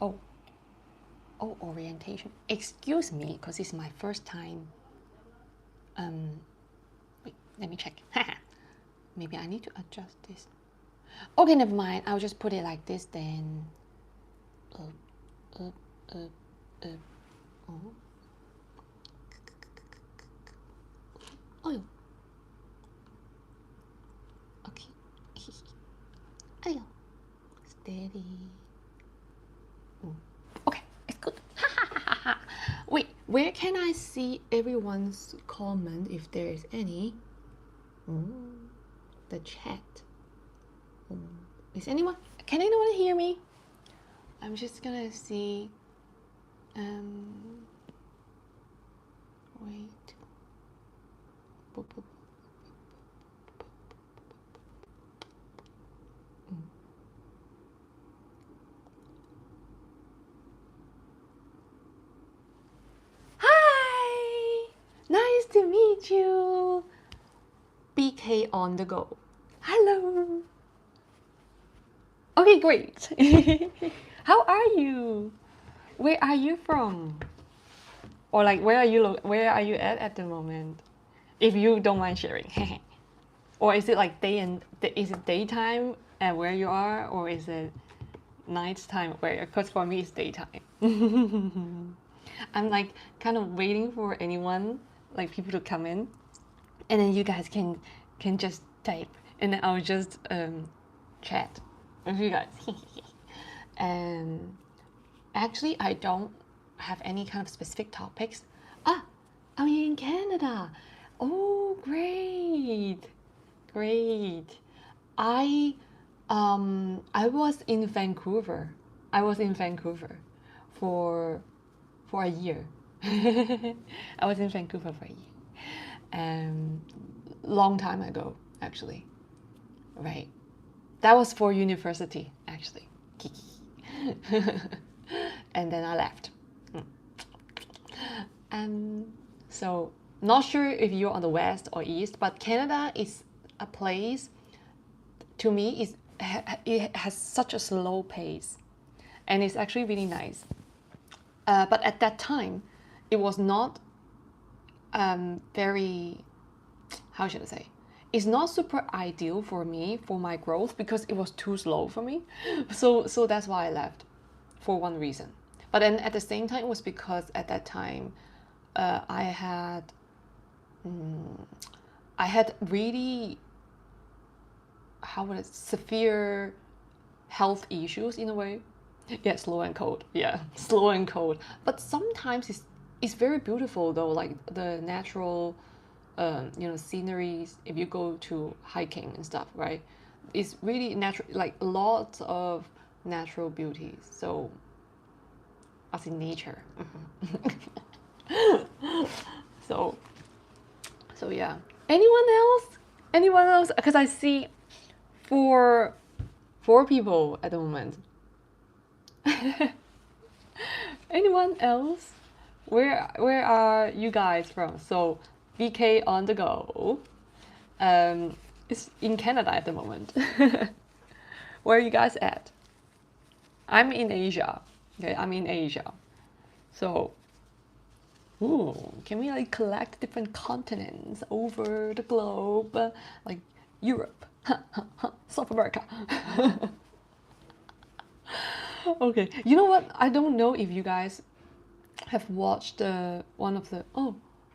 Oh, orientation. Excuse me, because it's my first time. Wait, let me check. Maybe I need to adjust this. Okay, never mind. I'll just put it like this then. Oh. Oh. Okay. Ayo. Steady. Okay, it's good. Wait, where can I see everyone's comment if there is any? The chat. Is anyone? Can anyone hear me? I'm just gonna see. Wait. Boop, boop. Hi! Nice to meet you. BK on the go. Hello. Okay, great. How are you? Where are you from? Or like where are you at the moment? If you don't mind sharing. Or is it like is it daytime at where you are, or is it nighttime where? Because for me it's daytime. I'm like kind of waiting for anyone, like people to come in, and then you guys can just type, and then I'll just chat with you guys. And actually, I don't have any kind of specific topics. I'm in Canada. Oh, great, great. I was in Vancouver. I was in Vancouver for a year. I was in Vancouver for a year. Long time ago, actually. Right. That was for university, actually. And then I left. So not sure if you're on the west or east, but Canada is a place, to me, it has such a slow pace, and it's actually really nice. But at that time, it was not very, how should I say? It's not super ideal for me, for my growth, because it was too slow for me. So that's why I left, for one reason. But then at the same time, it was because at that time, I had really, how would I, severe health issues in a way. Yeah, slow and cold. Yeah, slow and cold. But sometimes it's very beautiful though, like the natural, sceneries. If you go to hiking and stuff, right? It's really natural, like lots of natural beauties. So, as in nature. So yeah. Anyone else? Anyone else? Because I see four people at the moment. Anyone else? Where are you guys from? So BK on the go. It's in Canada at the moment. Where are you guys at? I'm in Asia. Okay, I'm in Asia. So, can we like collect different continents over the globe, like Europe, South America? Okay, you know what? I don't know if you guys have watched one of the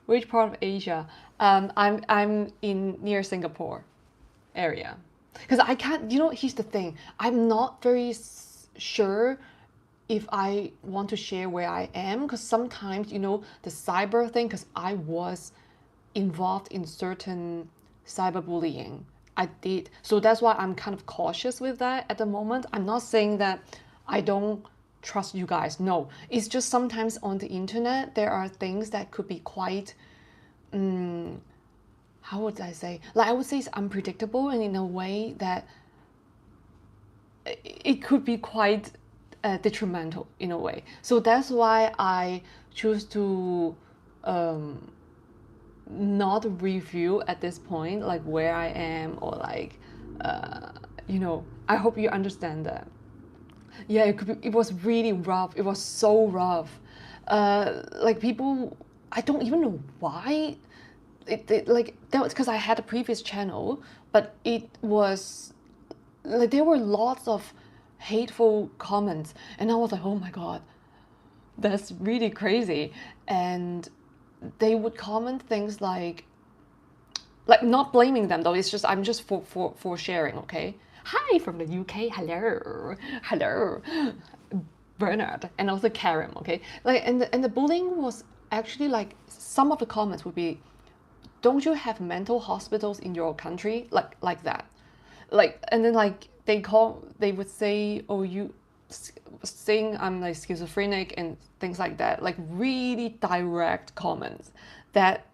which part of Asia? I'm in near Singapore area, because I can't. Here's the thing. I'm not very sure if I want to share where I am, because sometimes the cyber thing. Because I was involved in certain cyberbullying. I did, so that's why I'm kind of cautious with that at the moment. I'm not saying that I don't trust you guys. No, it's just sometimes on the internet there are things that could be quite, how would I say? Like I would say it's unpredictable, and in a way that it could be quite detrimental in a way. So that's why I choose to not review at this point, like where I am, or like, I hope you understand that. Yeah, it was really rough. It was so rough. Like people, I don't even know why. Like that was because I had a previous channel, but it was like there were lots of hateful comments, and I was like, oh my god, that's really crazy. And they would comment things like not blaming them though. It's just I'm just for sharing. Okay. Hi from the UK. Hello, hello, Bernard, and also Karen. Okay. Like and the bullying was actually like some of the comments would be, don't you have mental hospitals in your country, like that, like, and then like they would say, oh, you saying I'm like schizophrenic and things like that, like really direct comments that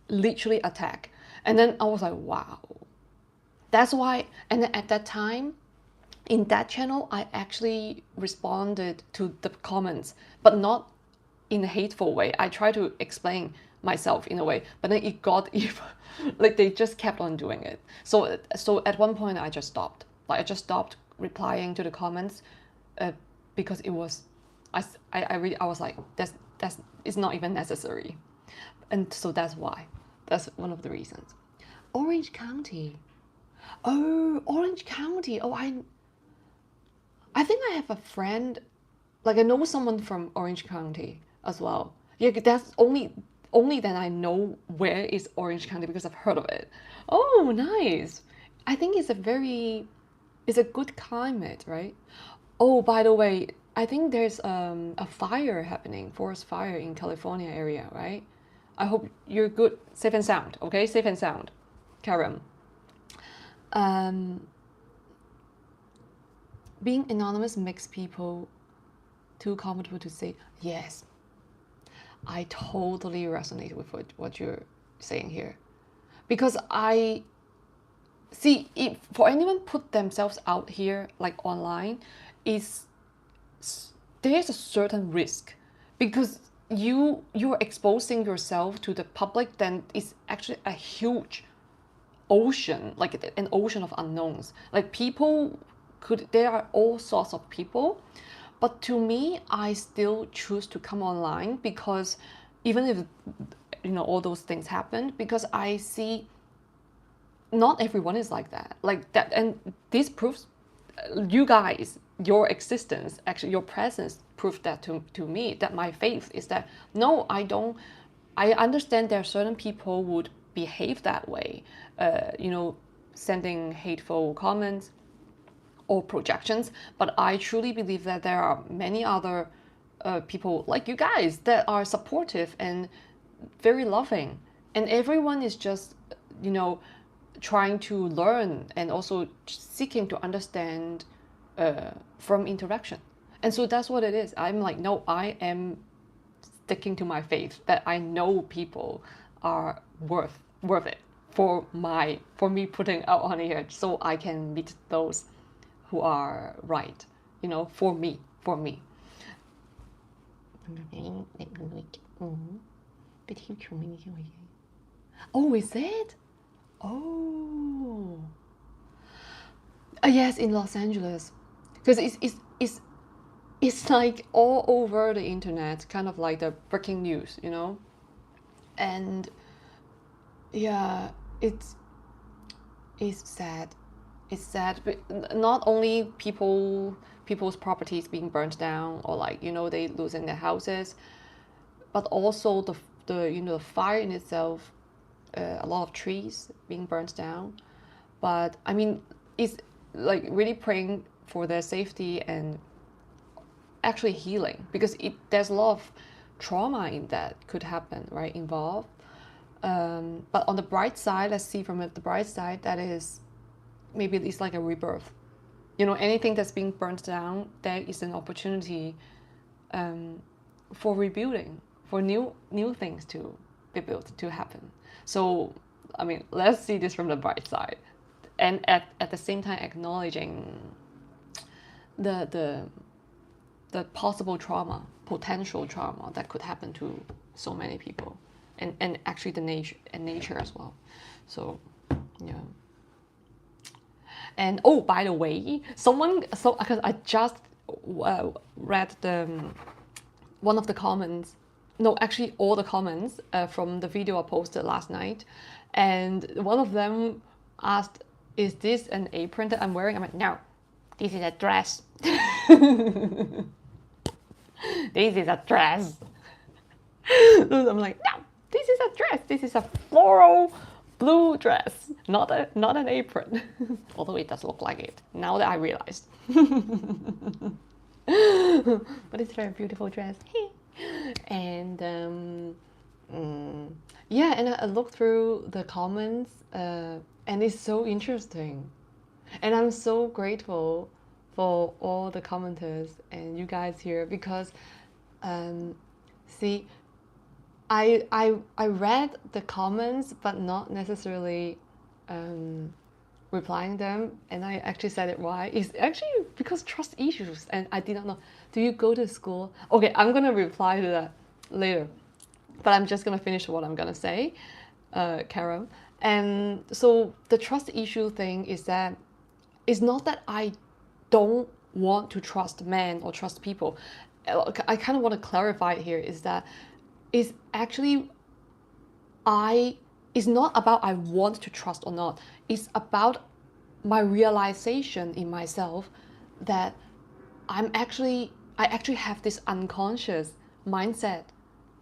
literally attack. And then I was like, wow, that's why. And then at that time in that channel I actually responded to the comments, but not in a hateful way. I try to explain myself in a way, but then it got even like they just kept on doing it. So at one point I just stopped. Like I just stopped replying to the comments because it was I was like that's it's not even necessary. And so that's why. That's one of the reasons. Orange County. Oh, Orange County. Oh, I think I have a friend, like I know someone from Orange County as well. Yeah, that's only then I know where is Orange County because I've heard of it. Oh, nice. I think it's a good climate, right? Oh, by the way, I think there's a fire happening, forest fire in California area, right? I hope you're good, safe and sound. Okay, safe and sound, Karen. Um, Being anonymous makes people too comfortable to say yes. I totally resonate with what you're saying here, because I see if for anyone put themselves out here like online, is there's a certain risk, because you're exposing yourself to the public, then it's actually a huge ocean, like an ocean of unknowns. Like people could, there are all sorts of people, but to me I still choose to come online, because even if all those things happened, because I see not everyone is like that, and this proves you guys, your existence, actually your presence proved that to me, that my faith is that no, I understand there are certain people would behave that way, sending hateful comments or projections, but I truly believe that there are many other people like you guys that are supportive and very loving, and everyone is just trying to learn and also seeking to understand from interaction. And so that's what it is. I'm like, no, I am sticking to my faith that I know people are worth it for me putting out on here, so I can meet those who are right, for me. Oh, is it? Oh, yes, in Los Angeles, because it's like all over the internet, kind of like the breaking news, and yeah, it's sad. It's sad, but not only people's properties being burned down, or like they losing their houses, but also the fire in itself, a lot of trees being burned down. But I mean, it's like really praying for their safety and actually healing, because there's a lot of trauma in that could happen, right, involved. But on the bright side, let's see from the bright side, that is maybe it's like a rebirth. Anything that's being burnt down, there is an opportunity for rebuilding, for new things to be built, to happen. So I mean, let's see this from the bright side, and at the same time acknowledging the possible trauma, potential trauma that could happen to so many people, and actually the nature as well. So yeah. And oh, by the way, because I just read one of the comments. No, actually all the comments from the video I posted last night, and one of them asked, "Is this an apron that I'm wearing?" I'm like, "No, this is a dress." This is a dress. So I'm like, "No, this is a dress. This is a floral blue dress, not an apron." Although it does look like it now that I realized. But it's a very beautiful dress. And yeah, and I looked through the comments, and it's so interesting. And I'm so grateful for all the commenters and you guys here, because see, I read the comments but not necessarily replying them, and I actually said it why. It's actually because trust issues, and I did not know. Do you go to school? Okay, I'm gonna reply to that later, but I'm just gonna finish what I'm gonna say, Carol. And so the trust issue thing is that it's not that I don't want to trust men or trust people. I kind of want to clarify it here, is that it's actually it's not about I want to trust or not. It's about my realization in myself that I actually have this unconscious mindset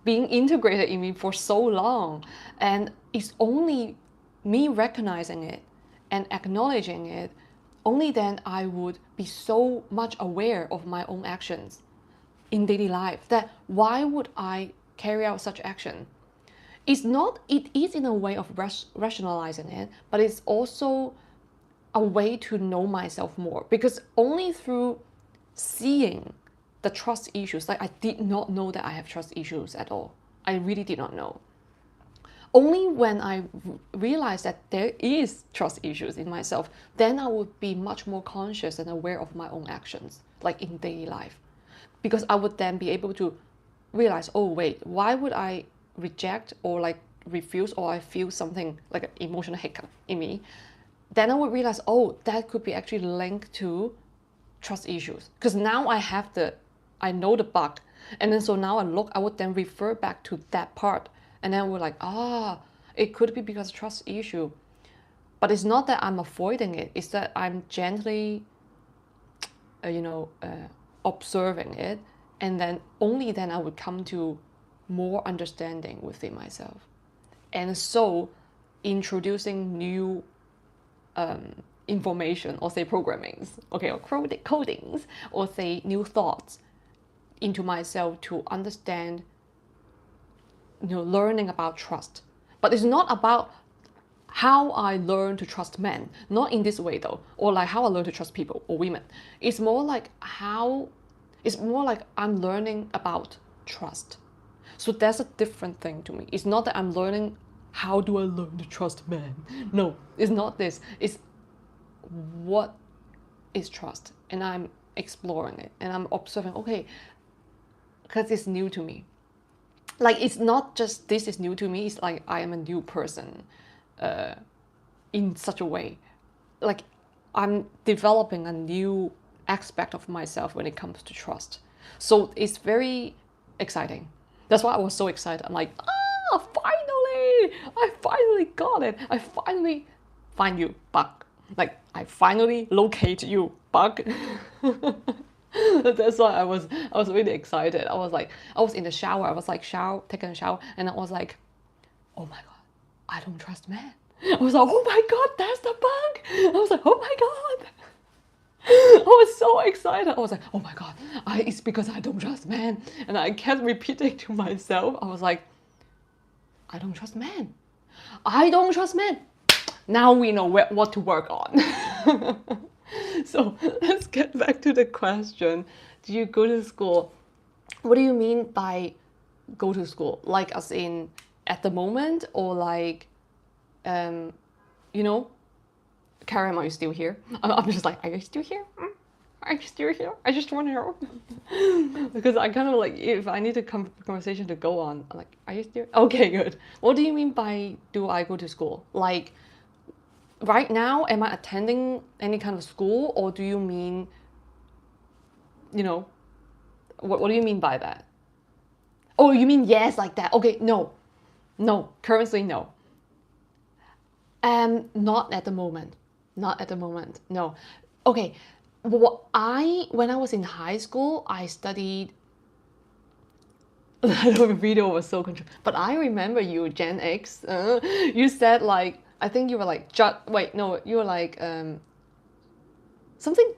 being integrated in me for so long, and it's only me recognizing it and acknowledging it, only then I would be so much aware of my own actions in daily life, that why would I carry out such action? It is in a way of rationalizing it, but it's also a way to know myself more, because only through seeing the trust issues, like I did not know that I have trust issues at all. I really did not know. Only when I realized that there is trust issues in myself, then I would be much more conscious and aware of my own actions, like in daily life. Because I would then be able to realize, oh wait, why would I reject or like refuse, or I feel something like an emotional hiccup in me? Then I would realize, oh, that could be actually linked to trust issues. Because now I know the bug. And then so now I would then refer back to that part. And then we're like, it could be because of trust issue. But it's not that I'm avoiding it. It's that I'm gently, observing it. And then only then I would come to more understanding within myself. And so introducing new information, or say programmings, okay, or codings, or say new thoughts into myself to understand, learning about trust. But it's not about how I learn to trust men, not in this way though, or like how I learn to trust people or women. It's more like I'm learning about trust. So that's a different thing to me. It's not that I'm learning how do I learn to trust men. No, it's not this. It's what is trust, and I'm exploring it and I'm observing, okay, because it's new to me. Like, it's not just this is new to me, it's like I am a new person in such a way. Like, I'm developing a new aspect of myself when it comes to trust. So it's very exciting. That's why I was so excited. I'm like, finally! I finally got it. I finally find you, Bug. Like, I finally locate you, Bug. That's why I was really excited. I was in the shower. I was like taking a shower, and I was like, oh my god, I don't trust men. I was like, oh my god, that's the bug. I was like, oh my god. I was so excited. I was like, oh my god, it's because I don't trust men. And I kept repeating to myself. I was like, I don't trust men. I don't trust men. Now we know what to work on. So let's get back to the question. Do you go to school? What do you mean by go to school? Like, as in at the moment, or like, Karen, are you still here? I'm just like, are you still here? Are you still here? I just want to know. Because I kind of like, if I need a conversation to go on, I'm like, are you still? Okay, good. What do you mean by do I go to school? Like, right now, am I attending any kind of school, or do you mean you know, what do you mean by that? Oh, you mean yes, like that? Okay, no, no, currently no. Not at the moment. Not at the moment. No. Okay. When I was in high school, I studied. The video was so controversial. But I remember you, Gen X. You said like I think you were like wait, no, you were like something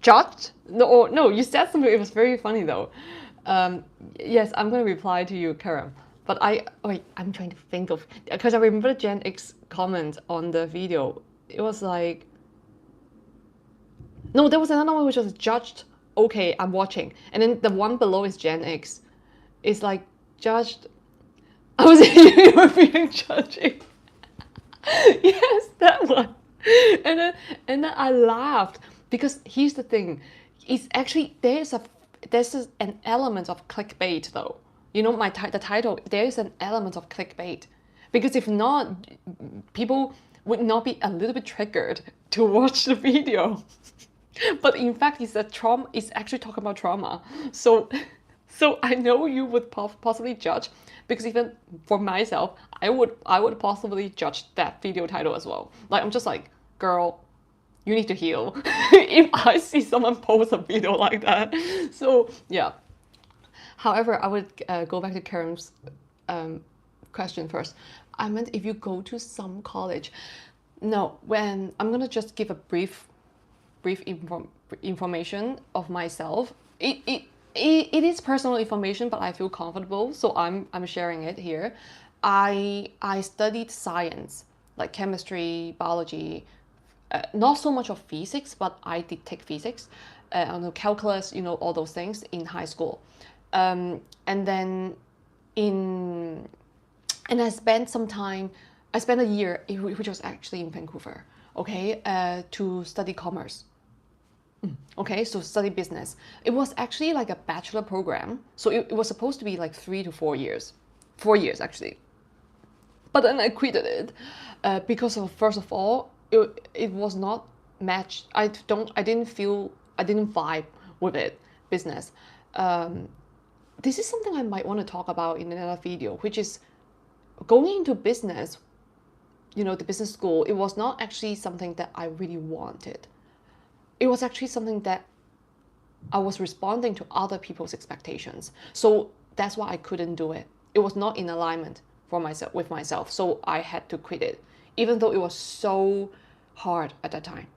judged. No, or, no, you said something. It was very funny though. Yes, I'm gonna reply to you, Karam. But I'm trying to think of because I remember Gen X comment on the video. It was like no, there was another one which was judged. Okay, I'm watching, and then the one below is Gen X. It's like judged. I was you were being judging. Yes, that one. And then I laughed because here's the thing. It's actually an element of clickbait though. You know the title. There is an element of clickbait because if not, people would not be a little bit triggered to watch the video. But in fact, it's a trauma. It's actually talking about trauma. So, so I know you would possibly judge because even for myself, I would possibly judge that video title as well. Like I'm just like, girl, you need to heal. If I see someone post a video like that, so yeah. However, I would go back to Karen's question first. I meant if you go to some college. No, when I'm gonna just give a brief information of myself. It is personal information, but I feel comfortable, so I'm sharing it here. I studied science, like chemistry, biology, not so much of physics, but I did take physics, I know calculus, all those things in high school, and then in and I spent some time. I spent a year, which was actually in Vancouver, okay, to study commerce. Okay, so study business. It was actually like a bachelor program, so it was supposed to be like 3 to 4 years, 4 years actually. But then I quitted it because of first of all, it was not matched. I didn't vibe with it. Business. Um, this is something I might want to talk about in another video, which is going into business. The business school. It was not actually something that I really wanted. It was actually something that I was responding to other people's expectations. So that's why I couldn't do it. It was not in alignment for myself with myself. So I had to quit it, even though it was so hard at that time.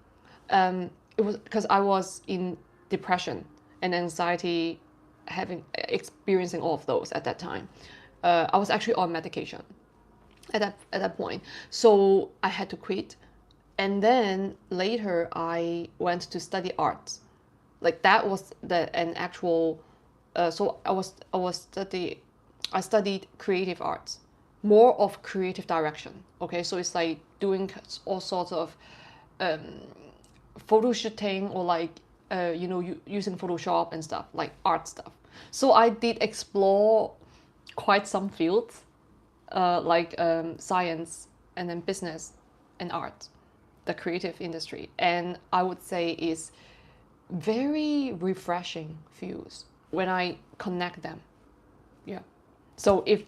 It was because I was in depression and anxiety, experiencing all of those at that time. I was actually on medication at that point. So I had to quit. And then later I went to study arts. Like that was an actual so I studied creative arts, more of creative direction. Okay, so it's like doing all sorts of photo shooting or like using Photoshop and stuff, like art stuff. So I did explore quite some fields, like science and then business and art, the creative industry, and I would say is very refreshing fields when I connect them. Yeah. So if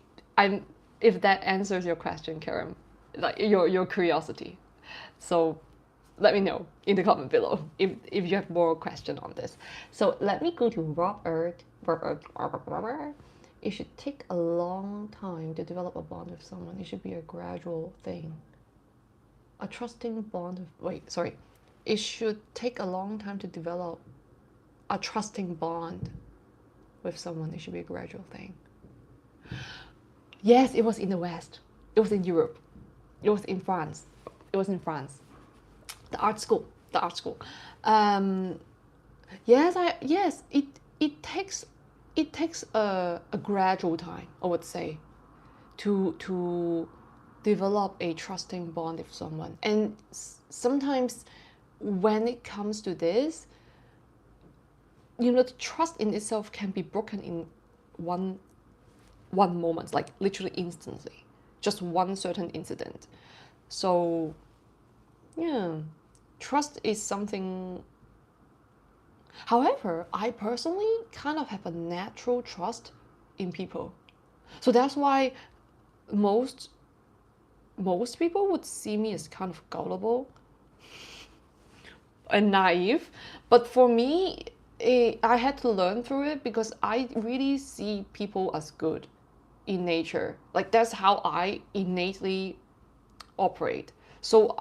that answers your question, Karen, like your curiosity, so let me know in the comment below if you have more question on this. So let me go to Robert. It should take a long time to develop a bond with someone. It should be a gradual thing. A trusting bond of, wait, sorry. It should take a long time to develop a trusting bond with someone. It should be a gradual thing. Yes, it was in the West. It was in Europe. It was in France. It was in France. The art school. The art school. Yes. It takes a gradual time, I would say, to develop a trusting bond with someone. And sometimes when it comes to this, the trust in itself can be broken in one moment, like literally instantly, just one certain incident. So yeah, trust is something However, I personally kind of have a natural trust in people. So that's why most people would see me as kind of gullible and naive. But for me, I had to learn through it because I really see people as good in nature. Like that's how I innately operate. So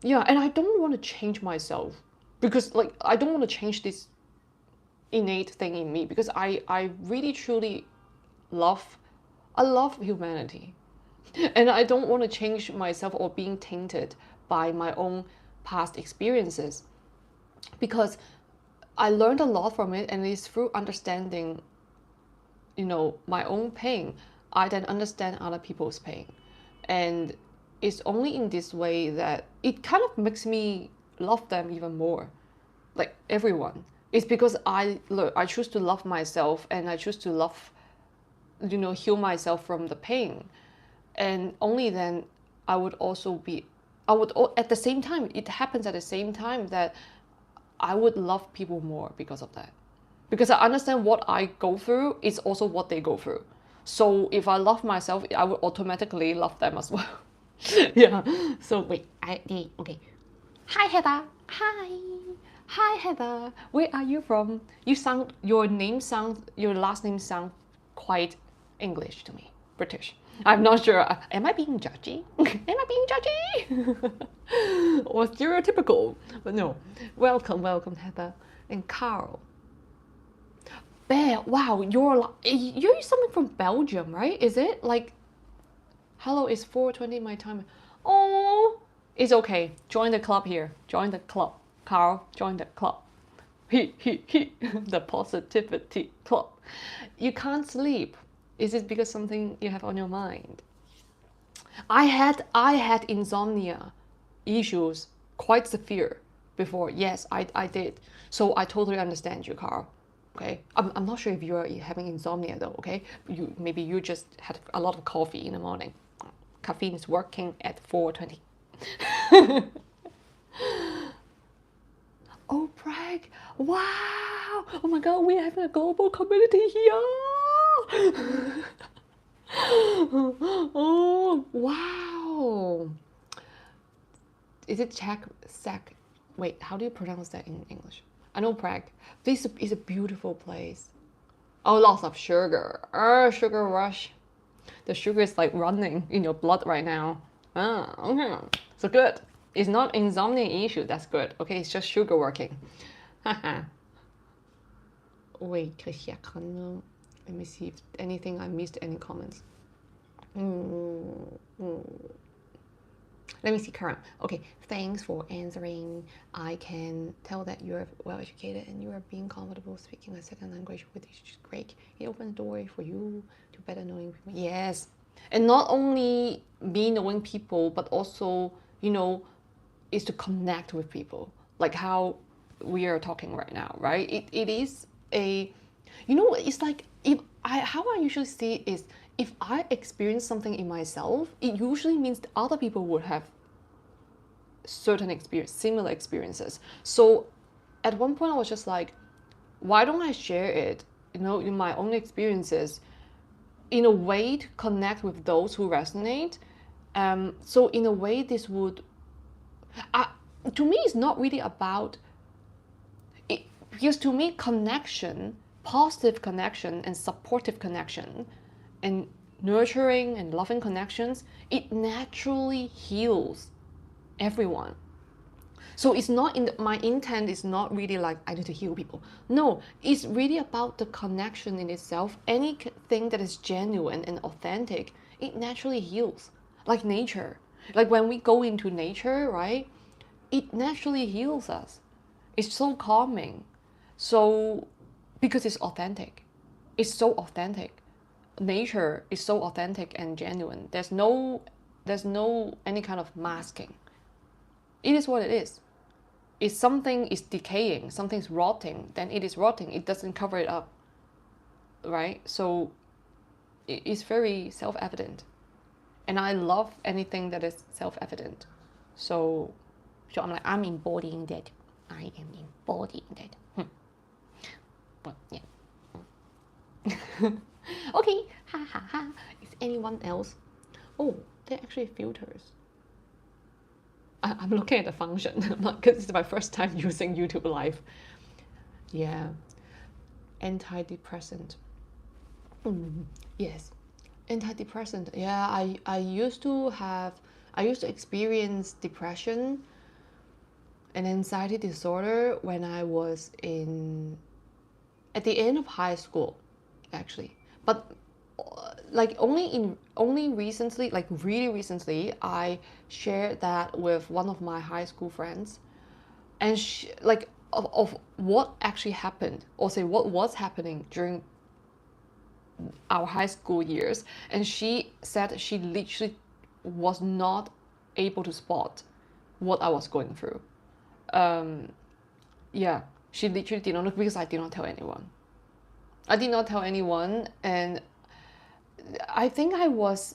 yeah, and I don't want to change myself because like I don't want to change this innate thing in me because I really truly love I love humanity. And I don't want to change myself or being tainted by my own past experiences because I learned a lot from it, and it's through understanding, my own pain, I then understand other people's pain. And it's only in this way that it kind of makes me love them even more, like everyone. It's because I choose to love myself, and I choose to love, heal myself from the pain. And only then I would also be, at the same time, it happens at the same time that I would love people more because of that. Because I understand what I go through is also what they go through. So if I love myself, I would automatically love them as well. Yeah. So wait, okay. Hi Heather. Hi. Hi Heather. Where are you from? Your last name sounds quite English to me. British. I'm not sure. Am I being judgy? Am I being judgy? Or stereotypical? But no. Welcome, Heather. And Carl. Bear, wow, you're something from Belgium, right? Is it like, hello, it's 4:20 my time. Oh, it's okay. Join the club here. Join the club. Carl, join the club. He, the positivity club. You can't sleep. Is it because something you have on your mind? I had insomnia issues, quite severe before. Yes, I did. So I totally understand you, Carl. Okay, I'm not sure if you're having insomnia though. Okay, maybe you just had a lot of coffee in the morning. Caffeine is working at 4:20. Oh, Prague! Wow! Oh my God, we're having a global community here. Oh, wow! Is it Czech? Sec? Wait, how do you pronounce that in English? I know Prague. This is a beautiful place. Oh, lots of sugar. Sugar rush. The sugar is like running in your blood right now. Okay. So good. It's not insomnia issue. That's good. Okay, it's just sugar working. Wait a second. Let me see if anything I missed. Any comments? Let me see, Karen. Okay, thanks for answering. I can tell that you're well educated and you are being comfortable speaking a second language, which is great. It opens the door for you to better knowing people. Yes. And not only me knowing people, but also, is to connect with people. Like how we are talking right now, right? It is it's like how I usually see it is if I experience something in myself, it usually means that other people would have certain similar experiences. So at one point I was just like, why don't I share it, in my own experiences in a way to connect with those who resonate. So in a way this would, to me, it's not really about it, because to me connection, positive connection and supportive connection and nurturing and loving connections, it naturally heals everyone. So it's not my intent is not really like I need to heal people. No, it's really about the connection in itself. Anything that is genuine and authentic, it naturally heals. Like nature. Like when we go into nature, right? It naturally heals us. It's so calming. So because it's authentic. It's so authentic. Nature is so authentic and genuine. There's no any kind of masking. It is what it is. If something is decaying, something's rotting, then it is rotting. It doesn't cover it up, right? So it's very self-evident. And I love anything that is self-evident. So I'm embodying that. I am embodied. But yeah. Okay, ha ha ha. Is anyone else? Oh, they're actually filters. I'm looking at the function because it's my first time using YouTube Live. Yeah, antidepressant. Yes, antidepressant. Yeah, I used to experience depression and anxiety disorder when I was at the end of high school, actually. But like only recently, like really recently, I shared that with one of my high school friends, and like of what actually happened, or say what was happening during our high school years, and she said she literally was not able to spot what I was going through. Yeah, she literally did not know, because I did not tell anyone. I did not tell anyone, and I think I was,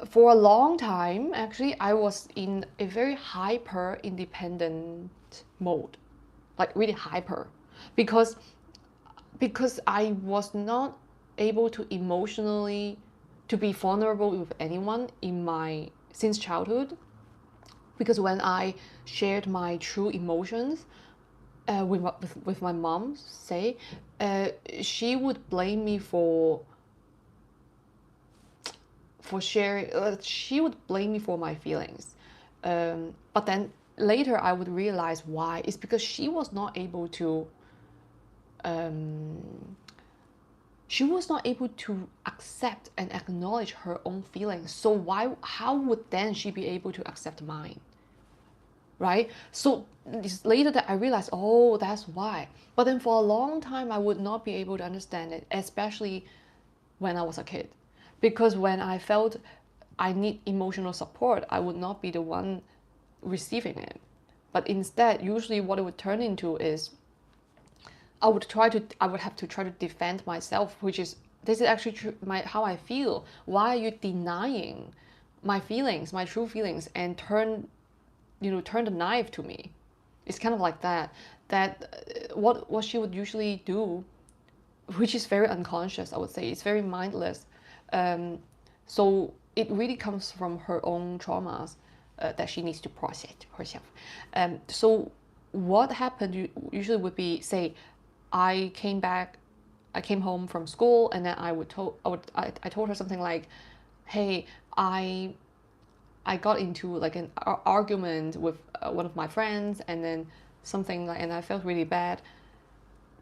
for a long time, actually, I was in a very hyper independent mode, like really hyper, because I was not able to emotionally to be vulnerable with anyone since childhood. Because when I shared my true emotions with my mom, say, she would blame me for sharing. She would blame me for my feelings, but then later I would realize why. It's because she was not able to. She was not able to accept and acknowledge her own feelings. So how would then she be able to accept mine? Right? So it's later that I realized, oh, that's why. But then for a long time, I would not be able to understand it, especially when I was a kid. Because when I felt I need emotional support, I would not be the one receiving it. But instead, usually what it would turn into is I would have to try to defend myself, which is, this is actually true, how I feel. Why are you denying my feelings, my true feelings, and turn the knife to me? It's kind of like that. What she would usually do, which is very unconscious, I would say, it's very mindless. So it really comes from her own traumas that she needs to process herself. So what happened usually would be, say, I came home from school, and then I told her something like, hey, I got into like an argument with one of my friends, and then something like, and I felt really bad.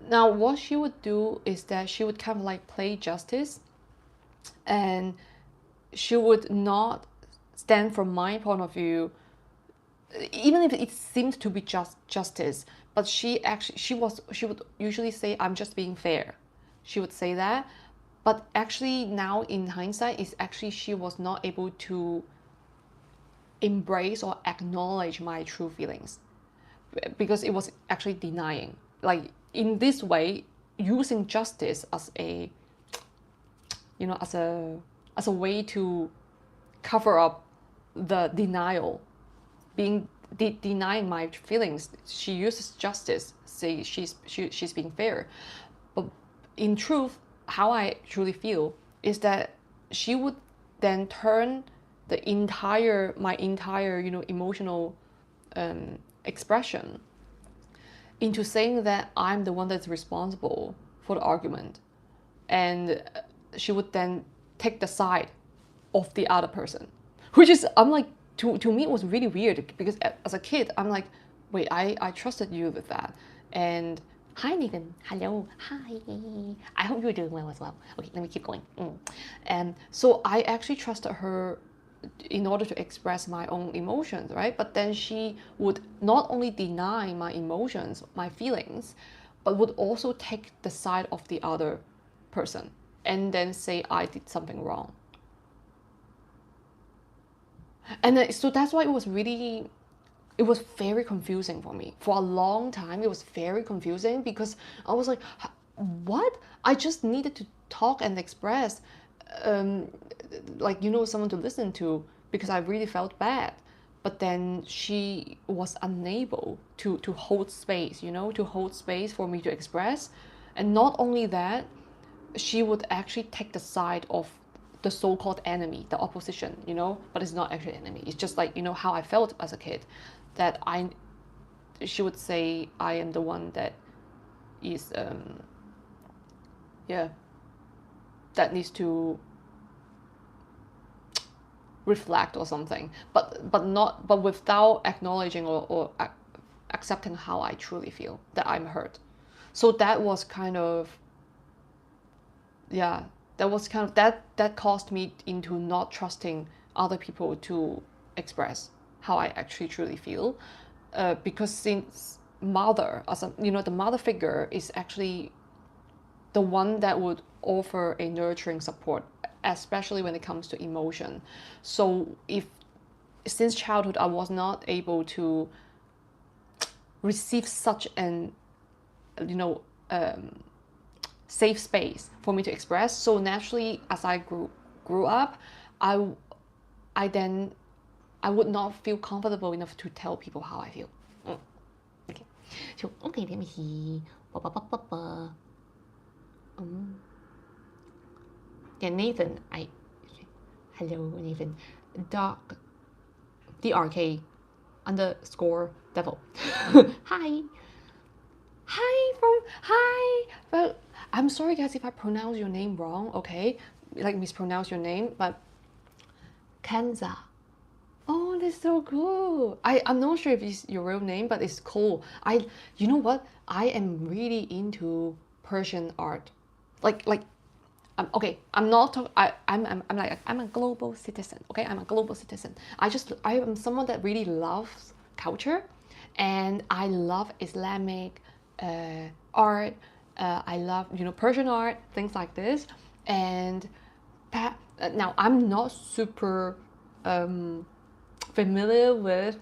Now, what she would do is that she would kind of like play justice, and she would not stand from my point of view, even if it seemed to be just justice. But she would usually say, I'm just being fair. She would say that, but actually now in hindsight, it's actually she was not able to embrace or acknowledge my true feelings, because it was actually denying. Like, in this way, using justice as a as a way to cover up the denial, denying my feelings. She uses justice, say she's being fair, but in truth, how I truly feel is that she would then turn my entire emotional expression into saying that I'm the one that's responsible for the argument, and she would then take the side of the other person, which is, I'm like, to me it was really weird, because as a kid I'm like, wait, I trusted you with that. And hi Nathan, hello, hi, I hope you're doing well as well. Okay, let me keep going. And so I actually trusted her in order to express my own emotions, right? But then she would not only deny my emotions, my feelings, but would also take the side of the other person, and then say I did something wrong. And so that's why it was very confusing for me. For a long time, it was very confusing, because I was like, what? I just needed to talk and express, someone to listen to, because I really felt bad. but then she was unable to hold space, you know, to hold space for me to express. And not only that, she would actually take the side of the so-called enemy, the opposition, you know, but it's not actually enemy. It's just like, you know, how I felt as a kid, that she would say I am the one that is, yeah, that needs to reflect or something, but without acknowledging or accepting how I truly feel, that I'm hurt. So that was kind of, yeah, that caused me into not trusting other people to express how I actually truly feel, because since mother, as a, you know, the mother figure is actually the one that would offer a nurturing support, especially when it comes to emotion. So if since childhood I was not able to receive such an, you know, safe space for me to express, so naturally as I grew up, I then I would not feel comfortable enough to tell people how I feel. Okay, so okay, let me see. Yeah, Nathan, hello Nathan, DRK underscore devil. Hi. Hi. Well, I'm sorry guys if I pronounce your name wrong, okay? Like mispronounce your name, but Kenza. Oh, that's so cool. I'm not sure if it's your real name, but it's cool. You know what? I am really into Persian art. Like okay, I'm not talk, I'm like I'm a global citizen, okay? I'm a global citizen. I am someone that really loves culture, and I love Islamic art. I love, you know, Persian art, things like this. And now I'm not super familiar with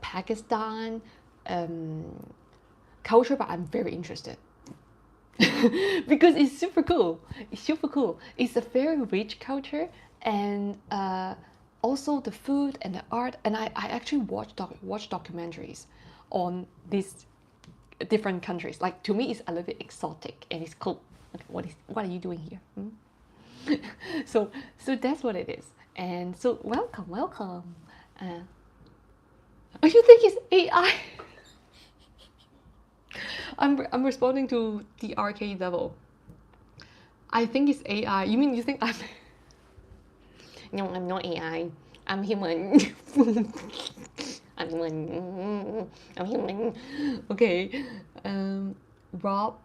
Pakistan culture, but I'm very interested. Because it's super cool. It's super cool. It's a very rich culture, and also the food and the art. And I actually watch documentaries on these different countries. Like, to me, it's a little bit exotic and it's cool. Okay, what are you doing here? So that's what it is. And so welcome. Oh, you think it's AI? I'm responding to the arcade level. I think it's AI. You mean you think I'm? No, I'm not AI. I'm human. I'm human. I'm human. Okay. Rob.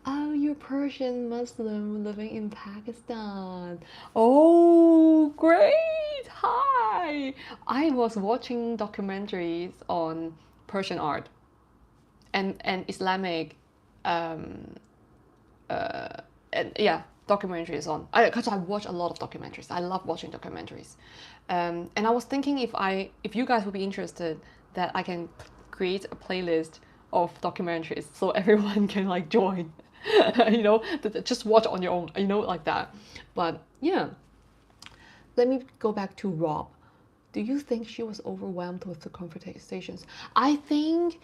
Oh, you're Persian Muslim living in Pakistan. Oh, great! Hi! I was watching documentaries on Persian art and Islamic, and yeah, documentaries on. Because I watch a lot of documentaries. I love watching documentaries, and I was thinking if you guys would be interested, that I can create a playlist of documentaries so everyone can like join. You know, just watch on your own, you know, like that. But yeah, let me go back to Rob. Do you think she was overwhelmed with the conversations? I think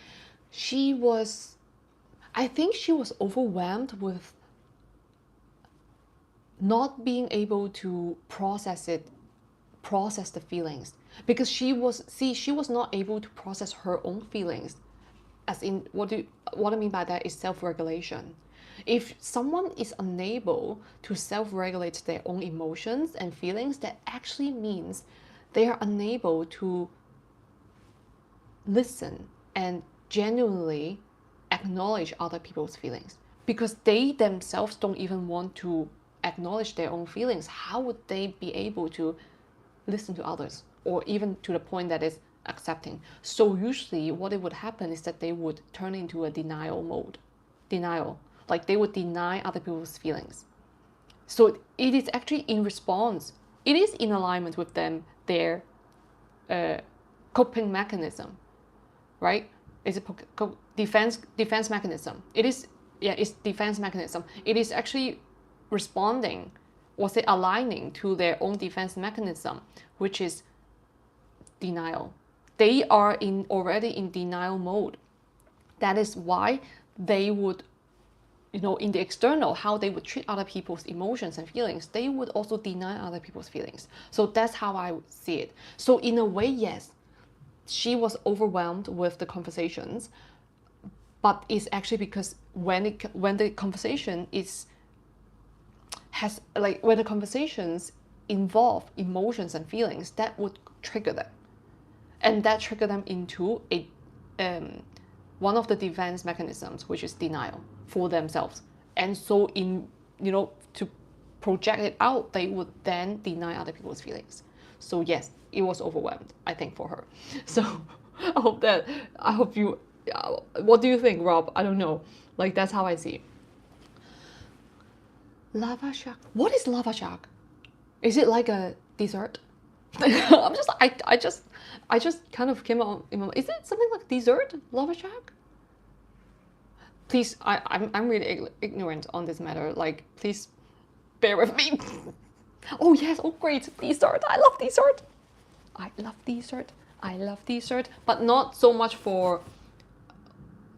she was overwhelmed with not being able to process the feelings, because she was not able to process her own feelings. As in, what I mean by that is self-regulation. If someone is unable to self-regulate their own emotions and feelings, that actually means they are unable to listen and genuinely acknowledge other people's feelings, because they themselves don't even want to acknowledge their own feelings. How would they be able to listen to others, or even to the point that is accepting? So usually what it would happen is that they would turn into a denial mode. Like they would deny other people's feelings. So it is actually in response, it is in alignment with their coping mechanism, right? It's a defense mechanism. It's defense mechanism. It is actually responding, or say aligning to their own defense mechanism, which is denial. They are already in denial mode. That is why they would, in the external, how they would treat other people's emotions and feelings, they would also deny other people's feelings. So that's how I would see it. So in a way, yes, she was overwhelmed with the conversations, but it's actually because when the conversation when the conversations involve emotions and feelings, that would trigger them, and that trigger them into one of the defense mechanisms, which is denial for themselves. And so to project it out, they would then deny other people's feelings. So yes, it was overwhelmed, I think, for her. So I hope you, what do you think, Rob? I don't know. Like, that's how I see it. Lava shark. What is lava shark? Is it like a dessert? I just kind of came out. Is it something like dessert? Lava shark? Please, I'm really ignorant on this matter. Like, please bear with me. Oh yes, oh great, dessert. I love dessert. I love dessert. I love dessert, but not so much for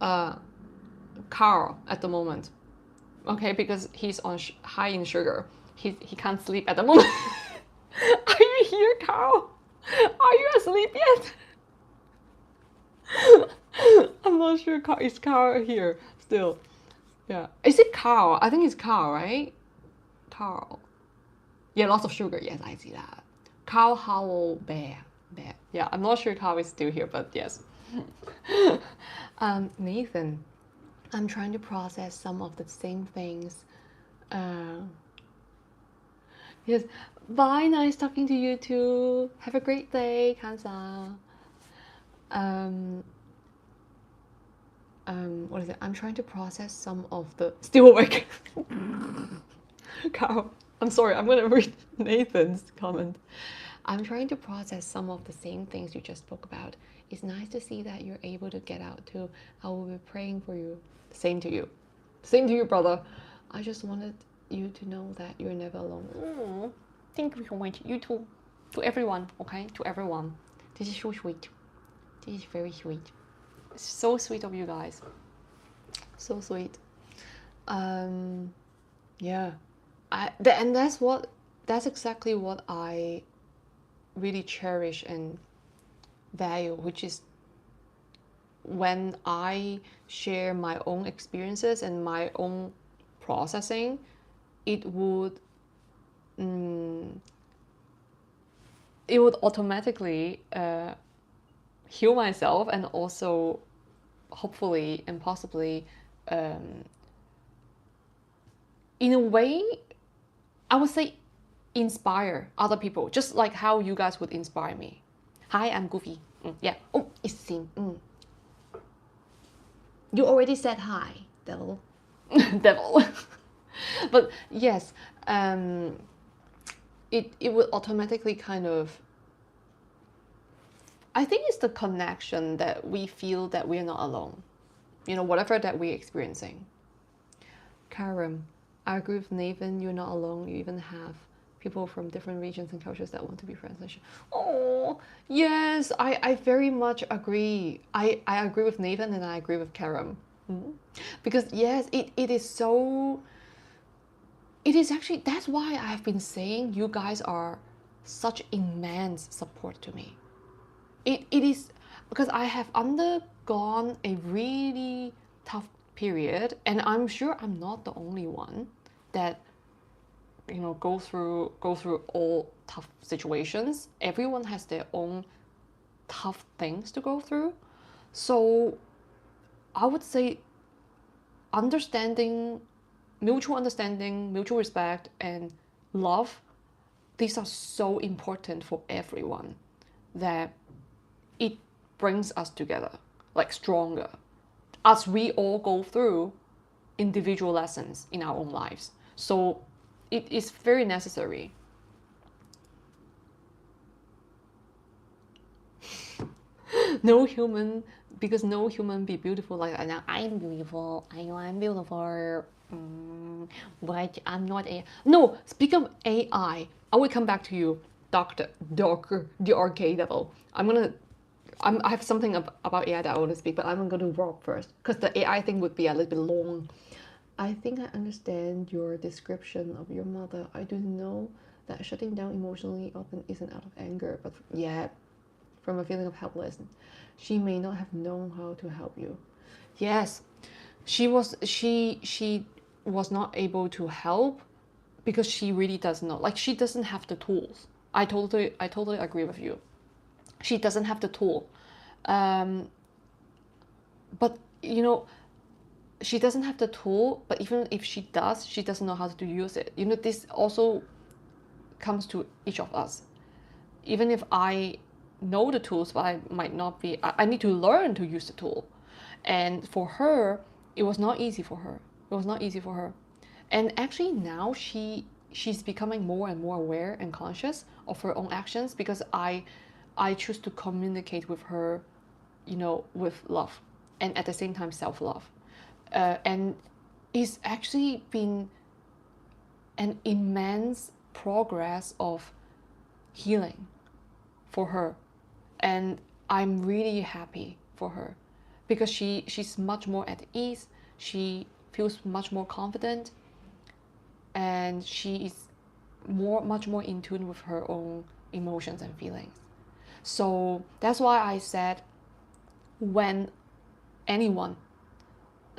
Carl at the moment. Okay, because he's on high in sugar. He can't sleep at the moment. Are you here, Carl? Are you asleep yet? I'm not sure. Is Carl here still? Yeah. Is it Carl? I think it's Carl, right? Carl. Yeah, lots of sugar. Yes, I see that. Carl Howell Bear. Yeah, I'm not sure Carl is still here, but yes. Nathan, I'm trying to process some of the same things. Yes. Bye. Nice talking to you too. Have a great day. 감사. What is it? I'm trying to process some of the still awake. Carl, I'm sorry. I'm gonna read Nathan's comment. I'm trying to process some of the same things you just spoke about. It's nice to see that you're able to get out too. I will be praying for you. Same to you. Same to you, brother. I just wanted you to know that you're never alone. Thank you so much. You too. To everyone, okay? To everyone. This is so sweet. This is very sweet. It's so sweet of you guys. So sweet. Yeah. And that's exactly what I really cherish and value, which is when I share my own experiences and my own processing, it would automatically heal myself, and also hopefully and possibly in a way, I would say, inspire other people, just like how you guys would inspire me. Hi, I'm Goofy. Yeah. Oh, it's Sin. You already said hi, devil. Devil. But yes, it would automatically kind of, I think it's the connection that we feel that we're not alone. Whatever that we're experiencing. Karim, I agree with Nathan, you're not alone. You even have people from different regions and cultures that want to be friends. Oh, yes, I very much agree. I agree with Nathan, and I agree with Karim. Because yes, it is so, it is actually, that's why I've been saying you guys are such immense support to me. It is because I have undergone a really tough period, and I'm sure I'm not the only one that go through all tough situations. Everyone has their own tough things to go through. So I would say mutual understanding, mutual respect, and love, these are so important for everyone, that it brings us together, like stronger, as we all go through individual lessons in our own lives. So it is very necessary. No human be beautiful like I know I'm beautiful. I know I'm beautiful. But I'm not AI. No, speaking of AI, I will come back to you, Doctor the arcade level. I have something about AI that I want to speak, but I'm going to Rob first because the AI thing would be a little bit long. I think I understand your description of your mother. I do know that shutting down emotionally often isn't out of anger, but yeah, from a feeling of helplessness. She may not have known how to help you. Yes, she was not able to help because she really doesn't know. Like she doesn't have the tools. I totally agree with you. She doesn't have the tool. Um, but you know, she doesn't have the tool, but even if she does, she doesn't know how to use it. You know, this also comes to each of us. Even if I know the tools, but I might not be, I need to learn to use the tool. And for her, it was not easy for her. It was not easy for her. And actually now she's becoming more and more aware and conscious of her own actions because I choose to communicate with her, you know, with love and at the same time self-love. And it's actually been an immense progress of healing for her, and I'm really happy for her because she's much more at ease. She feels much more confident, and she is much more in tune with her own emotions and feelings. So that's why I said when anyone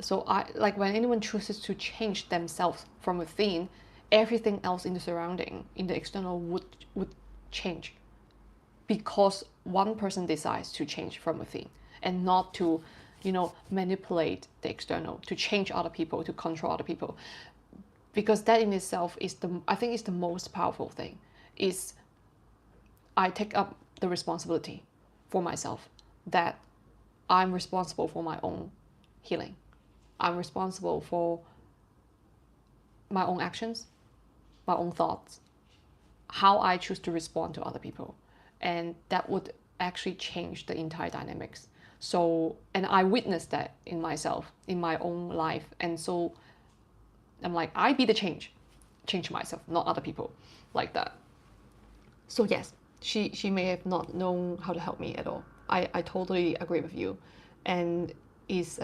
when anyone chooses to change themselves from within, everything else in the surrounding, in the external would change because one person decides to change from within and not to, you know, manipulate the external, to change other people, to control other people. Because that in itself is I think is the most powerful thing, is I take up the responsibility for myself, that I'm responsible for my own healing. I'm responsible for my own actions, my own thoughts, how I choose to respond to other people. And that would actually change the entire dynamics. So, and I witnessed that in myself, in my own life. And so I'm like, I be the change myself, not other people, like that. So yes, she may have not known how to help me at all. I totally agree with you. And is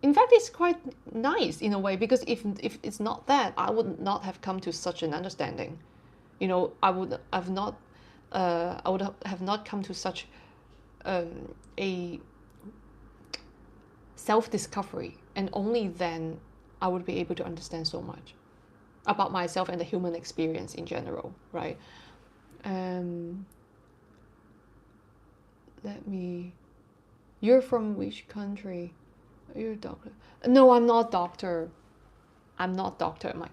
in fact, it's quite nice in a way, because if it's not that, I would not have come to such an understanding. You know, I would have not come to such a self-discovery, and only then I would be able to understand so much about myself and the human experience in general, right? You're from which country? You're a doctor. No, I'm not doctor. I'm not doctor. I'm like,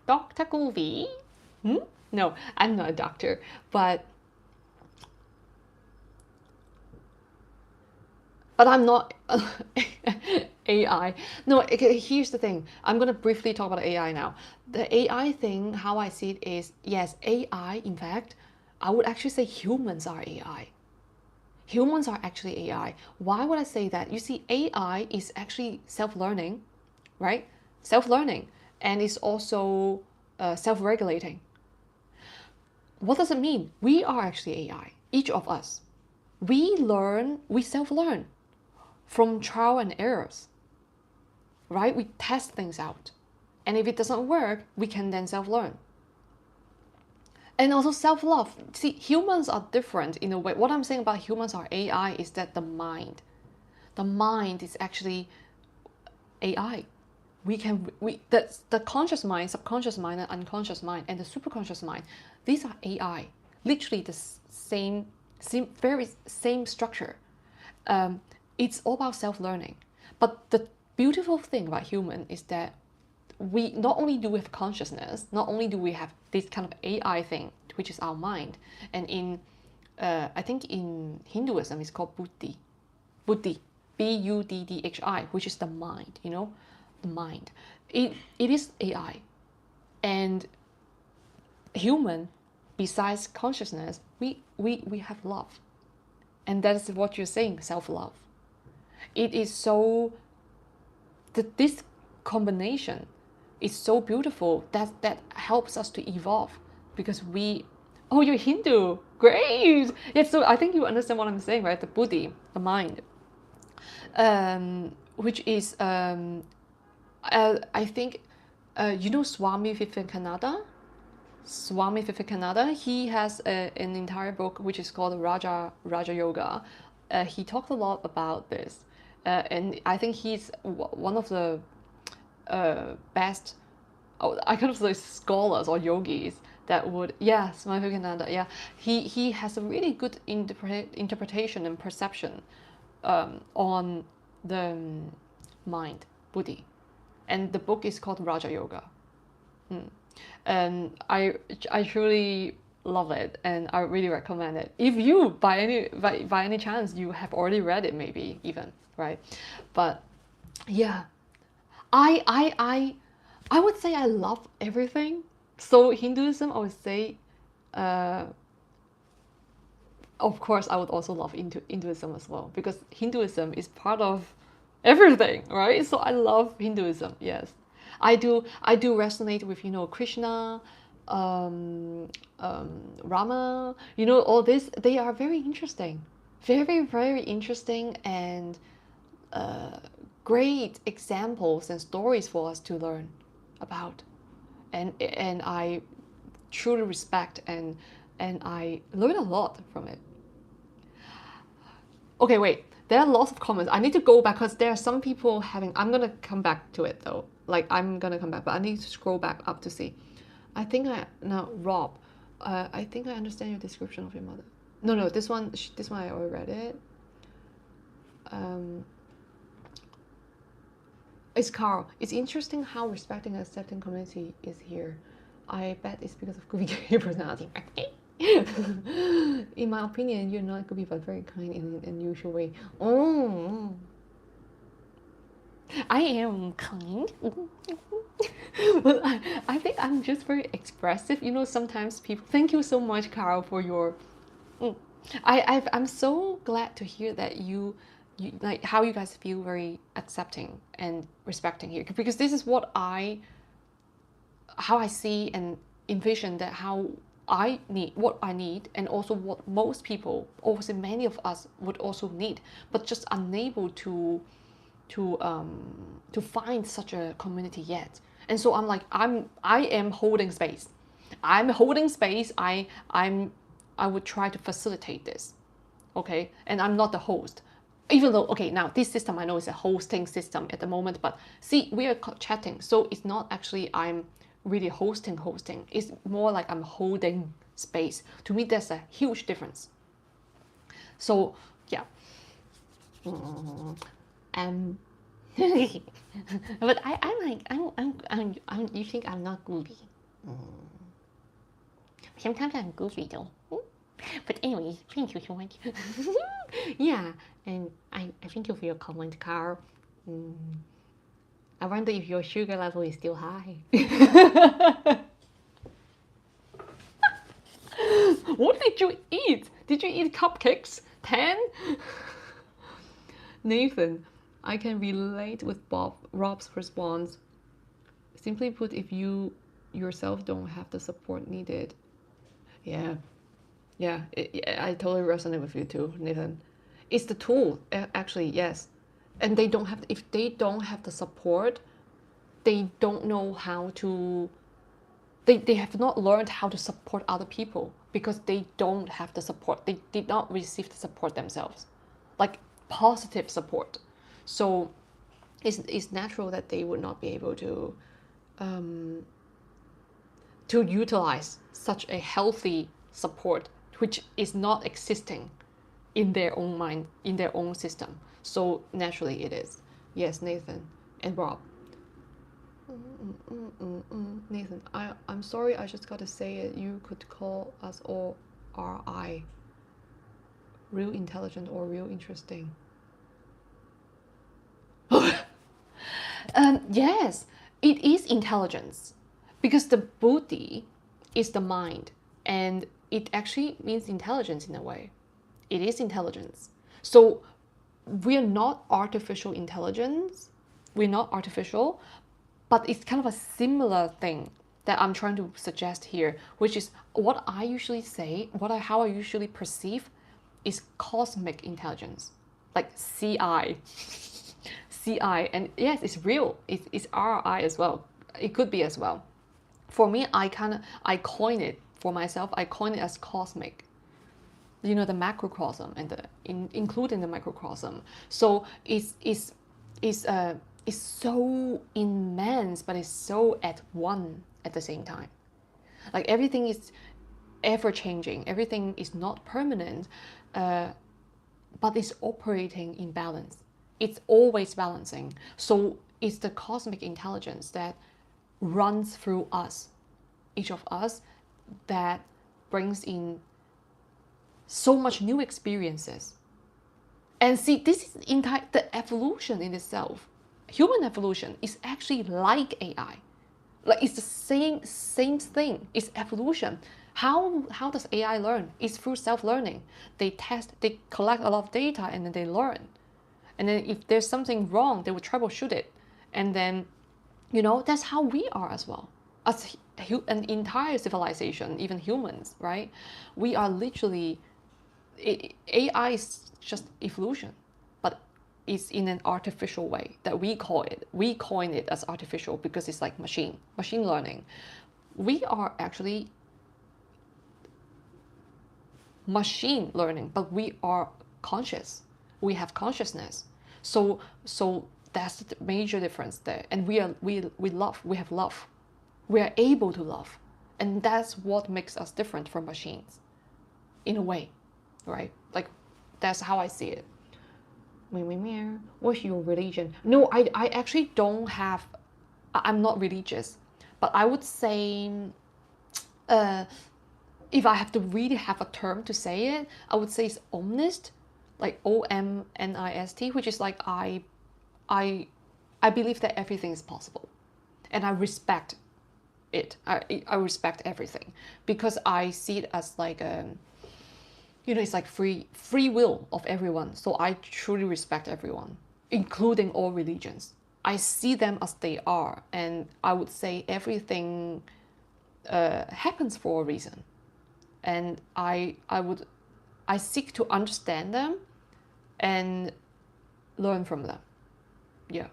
Dr. Goldie? No, I'm not a doctor. But I'm not AI. No, here's the thing. I'm going to briefly talk about AI now. The AI thing, how I see it is, yes, AI, in fact, I would actually say humans are AI. Humans are actually AI. Why would I say that? You see, AI is actually self-learning, right? Self-learning, and it's also self-regulating. What does it mean? We are actually AI, each of us. We self-learn from trial and errors, right? We test things out. And if it doesn't work, we can then self-learn. And also self-love. See, humans are different in a way. What I'm saying about humans are AI is that the mind is actually AI. The conscious mind, subconscious mind, and unconscious mind, and the superconscious mind, these are AI. Literally the very same structure. It's all about self-learning. But the beautiful thing about human is that we not only do we have consciousness, not only do we have this kind of AI thing, which is our mind, and in I think in Hinduism it's called Buddhi, Buddhi, which is the mind. You know, the mind. It is AI, and human, besides consciousness, we have love, and that is what you're saying, self-love. It is so that this combination is so beautiful that helps us to evolve, because we, oh, you're Hindu, great. Yeah, so I think you understand what I'm saying, right? The buddhi, the mind, which is I think you know Swami Vivekananda. Swami Vivekananda, he has an entire book which is called Raja Yoga. He talked a lot about this, and I think he's one of the best, oh, I kind of say scholars or yogis that would, yeah, Swami Vivekananda, yeah, he has a really good interpretation and perception on the mind, buddhi, and the book is called Raja Yoga. And I truly love it, and I really recommend it. If you by any chance you have already read it, maybe even, right? But yeah, I would say I love everything. So Hinduism, I would say, of course, I would also love Hinduism as well, because Hinduism is part of everything, right? So I love Hinduism. Yes, I do resonate with, you know, Krishna, Rama, you know, all this. They are very interesting, very interesting, and great examples and stories for us to learn about, and I truly respect, and I learn a lot from it. Okay, wait. There are lots of comments. I need to go back because there are some people having. I'm gonna come back to it though. Like, I'm gonna come back, but I need to scroll back up to see. I think Rob. I think I understand your description of your mother. No, this one I already read it. It's Carl. It's interesting how respecting and accepting community is here. I bet it's because of Goofy personality. In my opinion, you're not Goofy, but very kind in an unusual way. Oh, I am kind. Well, I think I'm just very expressive. You know, sometimes people. Thank you so much, Carl, for your. I'm so glad to hear that you like how you guys feel very accepting and respecting here, because this is what how I see and envision that how what I need, and also what most people, also many of us, would also need, but just unable to find such a community yet. And so I'm like, I am holding space. I'm holding space. I would try to facilitate this, okay? And I'm not the host. Even though, okay, now this system I know is a hosting system at the moment, but see, we are chatting, so it's not actually I'm really hosting. It's more like I'm holding space. To me, there's a huge difference. So yeah. But I'm you think I'm not goofy. Sometimes I'm goofy though. But anyway, thank you so much. Yeah, and I thank you for your comment, Carl. I wonder if your sugar level is still high. What did you eat? Did you eat cupcakes? 10? Nathan, I can relate with Rob's response. Simply put, if you yourself don't have the support needed. Yeah, I totally resonate with you too, Nathan. It's the tool, actually, yes. And if they don't have the support, they don't know how to, they have not learned how to support other people, because they don't have the support. They did not receive the support themselves, like positive support. So it's natural that they would not be able to utilize such a healthy support, which is not existing in their own mind, in their own system. So naturally it is. Yes, Nathan and Rob. Nathan, I'm sorry, I just gotta say it. You could call us all RI. Real intelligent or real interesting. Yes, it is intelligence, because the buddhi is the mind, and it actually means intelligence in a way. It is intelligence. So we're not artificial intelligence. We're not artificial, But it's kind of a similar thing that I'm trying to suggest here, which is what I usually say, how I usually perceive is cosmic intelligence, like CI. CI, and yes, it's real. It's RI as well. It could be as well. For me, I coin it for myself. I coin it as cosmic. You know, the macrocosm and including the microcosm. So it's so immense, but it's so at one at the same time. Like everything is ever changing. Everything is not permanent, but it's operating in balance. It's always balancing. So it's the cosmic intelligence that runs through us, each of us, that brings in so much new experiences. And see, this is the evolution in itself. Human evolution is actually like AI. Like it's the same thing. It's evolution. How does AI learn? It's through self-learning. They collect a lot of data, and then they learn. And then if there's something wrong, they will troubleshoot it. And then, that's how we are as well. As an entire civilization, even humans, right? We are literally, AI is just evolution, but it's in an artificial way that we coin it as artificial because it's like machine learning. We are actually machine learning, but we are conscious. We have consciousness. So that's the major difference there. And we have love. We are able to love. And that's what makes us different from machines, in a way, right? Like, that's how I see it. What's your religion? No, I actually don't have, I'm not religious, but I would say, if I have to really have a term to say it, I would say it's omnist, like OMNIST, which is like I believe that everything is possible, and I respect it. I respect everything because I see it as like it's like free will of everyone. So I truly respect everyone, including all religions. I see them as they are, and I would say everything happens for a reason, and I seek to understand them and learn from them. Yeah,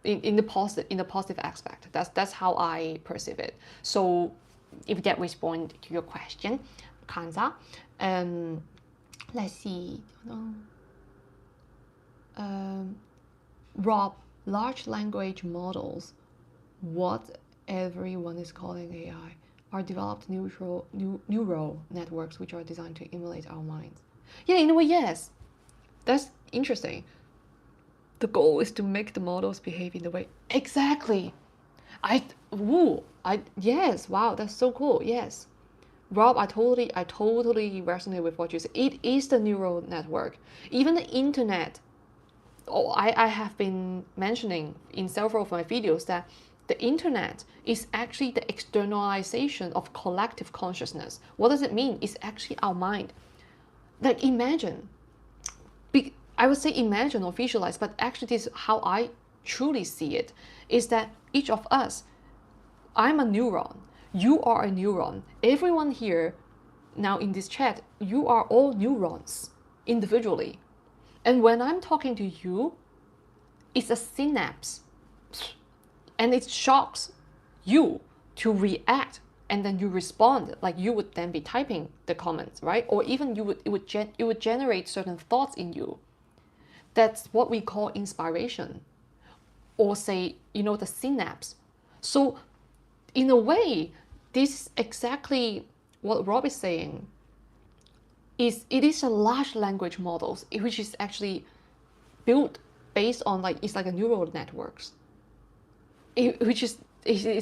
in the positive aspect. That's how I perceive it. So if that responds to your question, Kanza, let's see. Rob, large language models, what everyone is calling AI, are developed neural networks which are designed to emulate our minds. Yeah, in a way, yes. That's interesting. The goal is to make the models behave in the way. Exactly. Yes, wow, that's so cool. Yes. Rob, I totally resonate with what you said. It is the neural network. Even the internet. I have been mentioning in several of my videos that the internet is actually the externalization of collective consciousness. What does it mean? It's actually our mind. Like imagine. I would say imagine or visualize, but actually this is how I truly see it, is that each of us, I'm a neuron, you are a neuron, everyone here now in this chat, you are all neurons individually. And when I'm talking to you, it's a synapse, and it shocks you to react, and then you respond, like you would then be typing the comments, right? Or even it would generate certain thoughts in you. That's what we call inspiration, or say, the synapse. So in a way, this is exactly what Rob is saying. It is a large language models, which is actually built based on it's like a neural networks, which is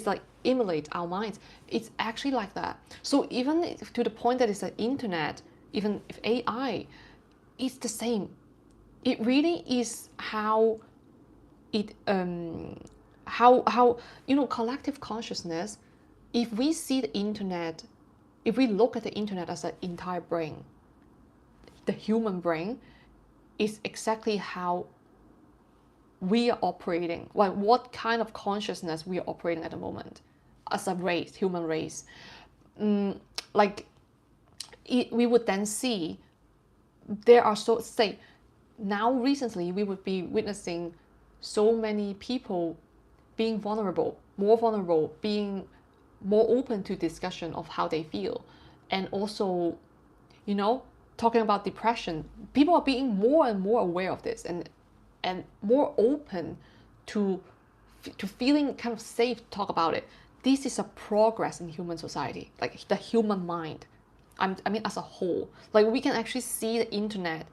like emulate our minds. It's actually like that. So even to the point that it's the internet, even if AI, it's the same. It really is how it how collective consciousness. If we see the internet, if we look at the internet as an entire brain, the human brain is exactly how we are operating, like what kind of consciousness we are operating at the moment as a race, human race. Like we would then see there are say now recently we would be witnessing so many people being vulnerable, being more open to discussion of how they feel, and also, talking about depression. People are being more and more aware of this, and more open to feeling kind of safe to talk about it. This is a progress in human society, like the human mind. I mean, as a whole, like we can actually see the internet,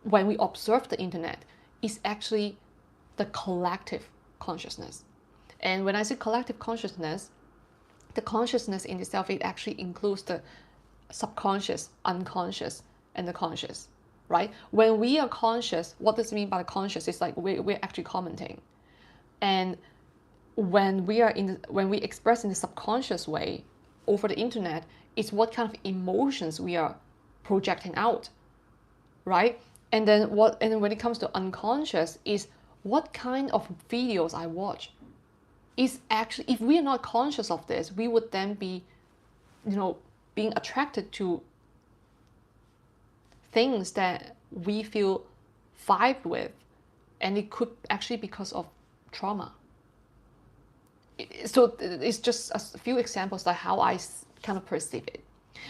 when we observe the internet, is actually the collective consciousness. And when I say collective consciousness, the consciousness in itself, it actually includes the subconscious, unconscious, and the conscious, right? When we are conscious, what does it mean by the conscious? It's like we're actually commenting. And when we express in the subconscious way over the internet, it's what kind of emotions we are projecting out, right? And then when it comes to unconscious, is what kind of videos I watch. Is actually, if we are not conscious of this, we would then be, being attracted to things that we feel vibed with, and it could actually be because of trauma. So it's just a few examples like how I kind of perceive it.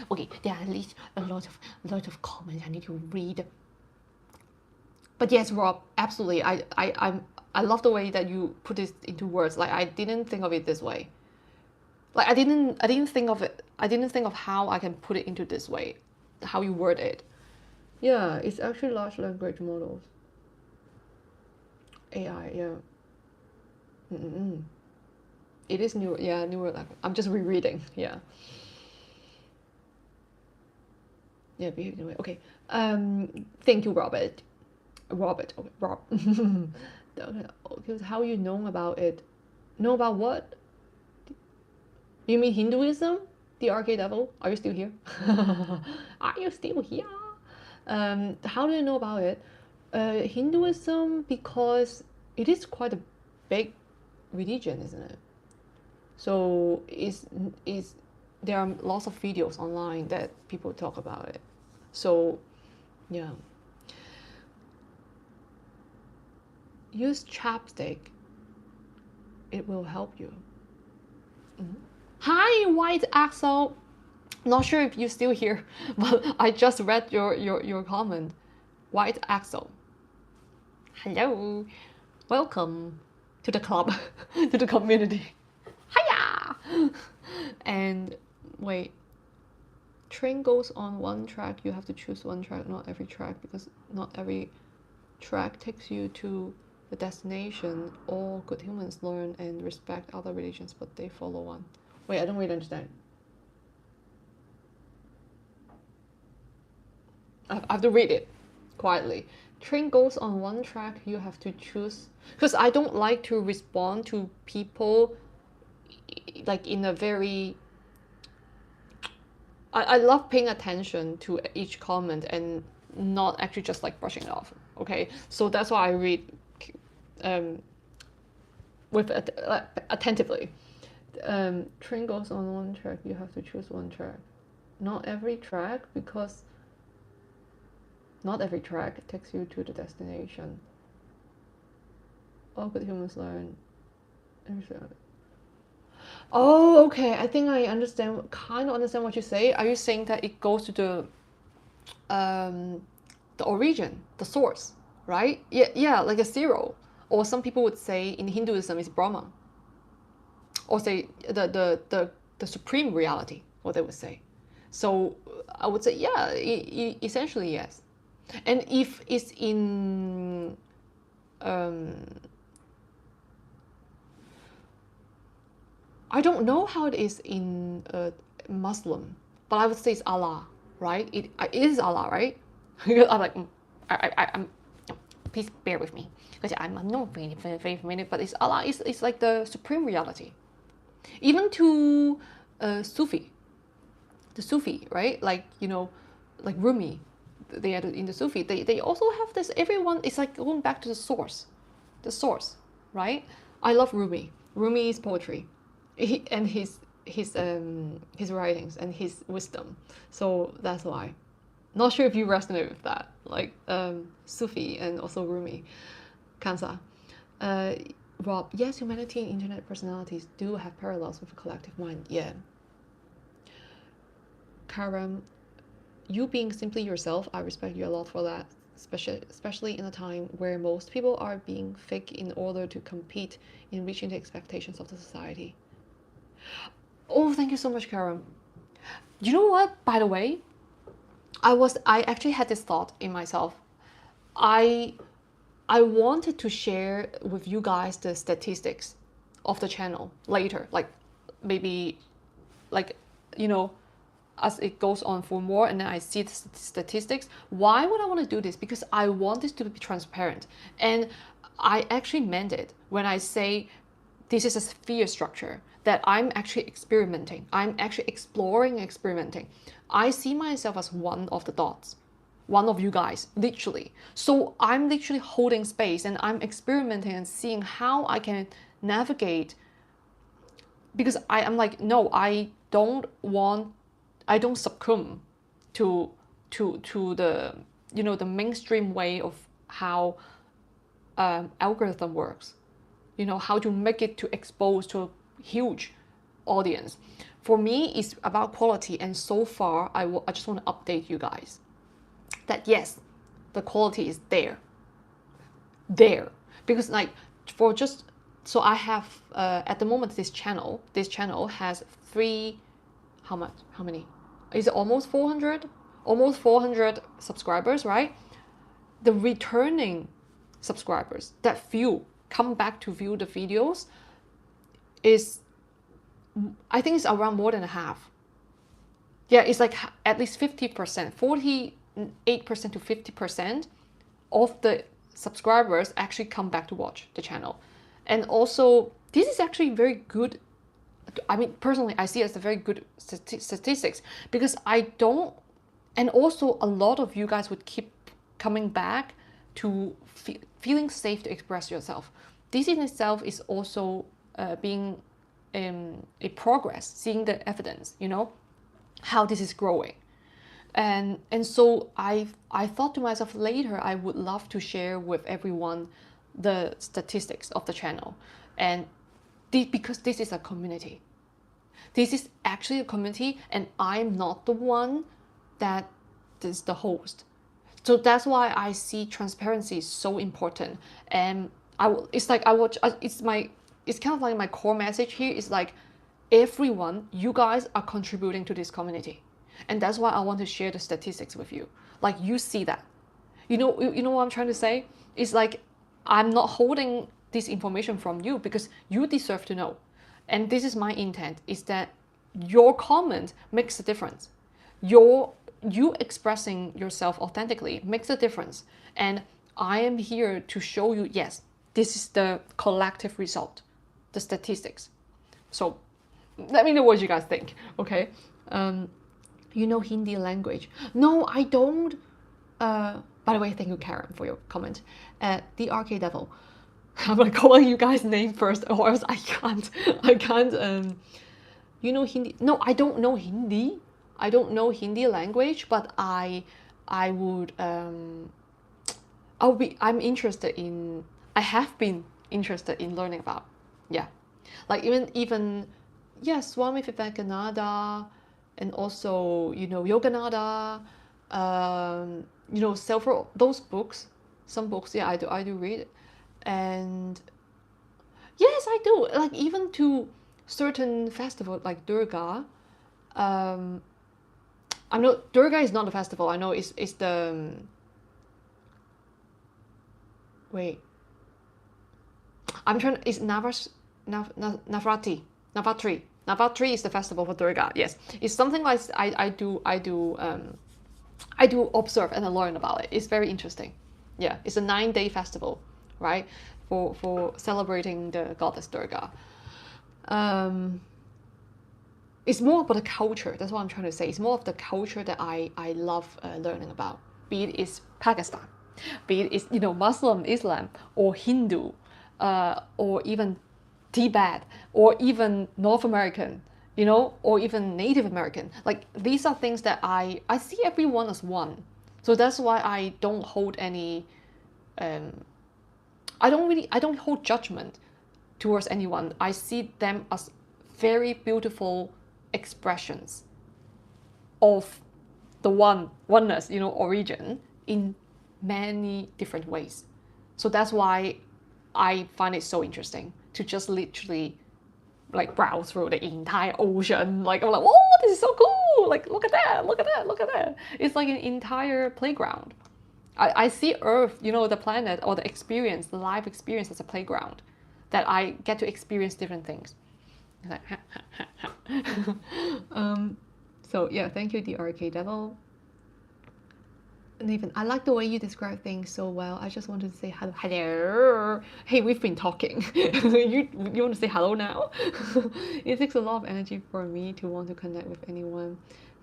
Okay, there are at least a lot of comments I need to read. But yes, Rob, absolutely. I love the way that you put this into words. Like I didn't think of it this way. Like I didn't think of it. I didn't think of how I can put it into this way, how you word it. Yeah, it's actually large language models. AI, yeah. It is new, yeah, newer language. I'm just rereading, yeah. Yeah, behave in a way. Okay. Thank you, Robert. Okay, Rob. Okay, how you know about it? Know about what? You mean Hinduism? The arcade devil? Are you still here? Are you still here? How do you know about it? Hinduism, because it is quite a big religion, isn't it? So there are lots of videos online that people talk about it. So yeah. Use chapstick. It will help you. Hi, White Axel. Not sure if you're still here, but I just read your comment. White Axel. Hello. Welcome to the club, to the community. Hiya! And wait. Train goes on one track. You have to choose one track, not every track, because not every track takes you to the destination. All good humans learn and respect other religions, but they follow one. Wait, I don't really understand. I have to read it quietly. Train goes on one track, you have to choose. Because I don't like to respond to people like in a very... I love paying attention to each comment and not actually just like brushing it off. Okay, so that's why I read with attentively. Train goes on one track, you have to choose one track. Not every track, because not every track takes you to the destination. All good humans learn. Oh, okay. I think I understand. Kind of understand what you say. Are you saying that it goes to the origin, the source, right? Yeah, like a zero. Or some people would say in Hinduism it's Brahma. Or say the supreme reality, what they would say. So I would say, yeah, essentially yes. And if it's in I don't know how it is in Muslim, but I would say it's Allah, right? It is Allah, right? I'm like, I'm please bear with me, because I'm not very familiar, but it's Allah. It's like the supreme reality. Even to Sufi, the Sufi, right? Like, like Rumi, they are in the Sufi. They also have this. Everyone is like going back to the source, the source, right? I love Rumi. Rumi's poetry, and his writings and his wisdom. So that's why. Not sure if you resonate with that, like Sufi and also Rumi, Kansa. Rob, yes, humanity and internet personalities do have parallels with a collective mind. Yeah. Karam, you being simply yourself, I respect you a lot for that, especially in a time where most people are being fake in order to compete in reaching the expectations of the society. Oh, thank you so much, Karam. You know what, by the way, I actually had this thought in myself. I wanted to share with you guys the statistics of the channel later, like maybe like, you know, as it goes on for more and then I see the statistics. Why would I want to do this? Because I want this to be transparent. And I actually meant it when I say this is a sphere structure that I'm actually experimenting. I'm actually exploring, experimenting. I see myself as one of the dots, one of you guys, literally. So I'm literally holding space and I'm experimenting and seeing how I can navigate, because I'm like, no, I don't succumb to the, you know, the mainstream way of how algorithm works, you know, how to make it to expose to a huge audience. For me, it's about quality, and so far I just want to update you guys that yes, the quality is there, because like for just, so I have at the moment this channel has how many, is it almost 400 subscribers, right? The returning subscribers that come back to view the videos is, I think it's around more than a half. Yeah, it's like at least 50%, 48% to 50% of the subscribers actually come back to watch the channel. And also, this is actually very good. I mean, personally, I see it as a very good statistics, because I don't, and also a lot of you guys would keep coming back to feeling safe to express yourself. This in itself is also being a progress, seeing the evidence, you know, how this is growing. And so I thought to myself later, I would love to share with everyone the statistics of the channel. And because this is a community. This is actually a community, and I'm not the one that is the host. So that's why I see transparency is so important. And it's kind of like my core message here is like, everyone, you guys are contributing to this community. And that's why I want to share the statistics with you. Like, you see that. You know what I'm trying to say? It's like, I'm not holding this information from you because you deserve to know. And this is my intent, is that your comment makes a difference. You expressing yourself authentically makes a difference. And I am here to show you, yes, this is the collective result, the statistics. So let me know what you guys think, okay? You know Hindi language? No, I don't. By the way, thank you, Karen, for your comment. The Arcade Devil. I'm like calling you guys' name first, or else I can't. You know Hindi? No, I don't know Hindi. I don't know Hindi language, but I'm interested in. I have been interested in learning about. Yeah, like even yeah, Swami Vivekananda, and also, you know, Yogananda, you know, several those books. Some books, yeah, I do read it. And yes, I do, like, even to certain festivals like Durga. I'm not, Durga is not a festival, I know it's the wait, I'm trying, it's Navratri. Navratri is the festival for Durga. Yes, it's something like I do observe and I learn about it. It's very interesting. Yeah, it's a 9-day festival, right, for celebrating the goddess Durga. It's more about the culture. That's what I'm trying to say. It's more of the culture that I love learning about. Be it is Pakistan, be it is, you know, Muslim, Islam, or Hindu. or even Tibet, or even North American, you know, or even Native American. Like these are things that I see everyone as one. So that's why I don't hold any, I don't hold judgment towards anyone. I see them as very beautiful expressions of the oneness, you know, origin in many different ways. So that's why I find it so interesting to just literally like browse through the entire ocean. Like I'm like, oh, this is so cool! Like look at that, look at that, look at that. It's like an entire playground. I see Earth, you know, the planet or the experience, the life experience as a playground that I get to experience different things. So yeah, thank you, the RK Devil. Nathan, I like the way you describe things so well. I just wanted to say hello. Hello. Hey, we've been talking. you want to say hello now? It takes a lot of energy for me to want to connect with anyone.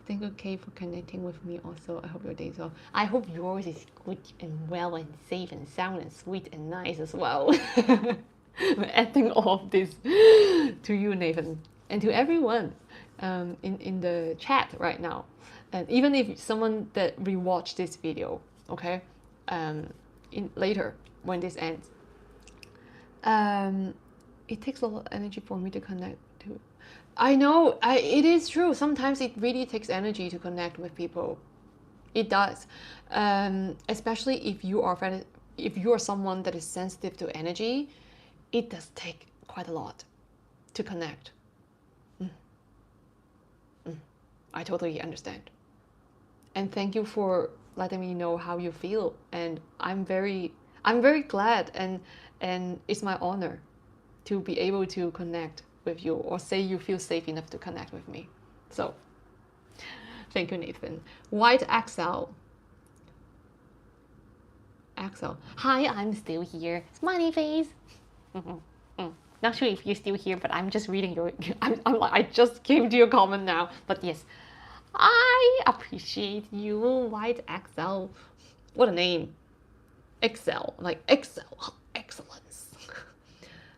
Thank you, Kay, for connecting with me also. I hope your day is well. I hope yours is good and well and safe and sound and sweet and nice as well. I'm adding all of this to you, Nathan, and to everyone in the chat right now. And even if someone that rewatch this video, okay, in later when this ends, it takes a lot of energy for me to connect to. I know, it is true. Sometimes it really takes energy to connect with people. It does, especially if you are someone that is sensitive to energy. It does take quite a lot to connect. I totally understand. And thank you for letting me know how you feel. And I'm very glad, and it's my honor to be able to connect with you, or say you feel safe enough to connect with me. So thank you, Nathan. White Axel. Hi, I'm still here. Smiley face. Not sure if you're still here, but I'm just reading your. I just came to your comment now. But yes, I appreciate you, White Excel. What a name. Excel, like Excel, excellence.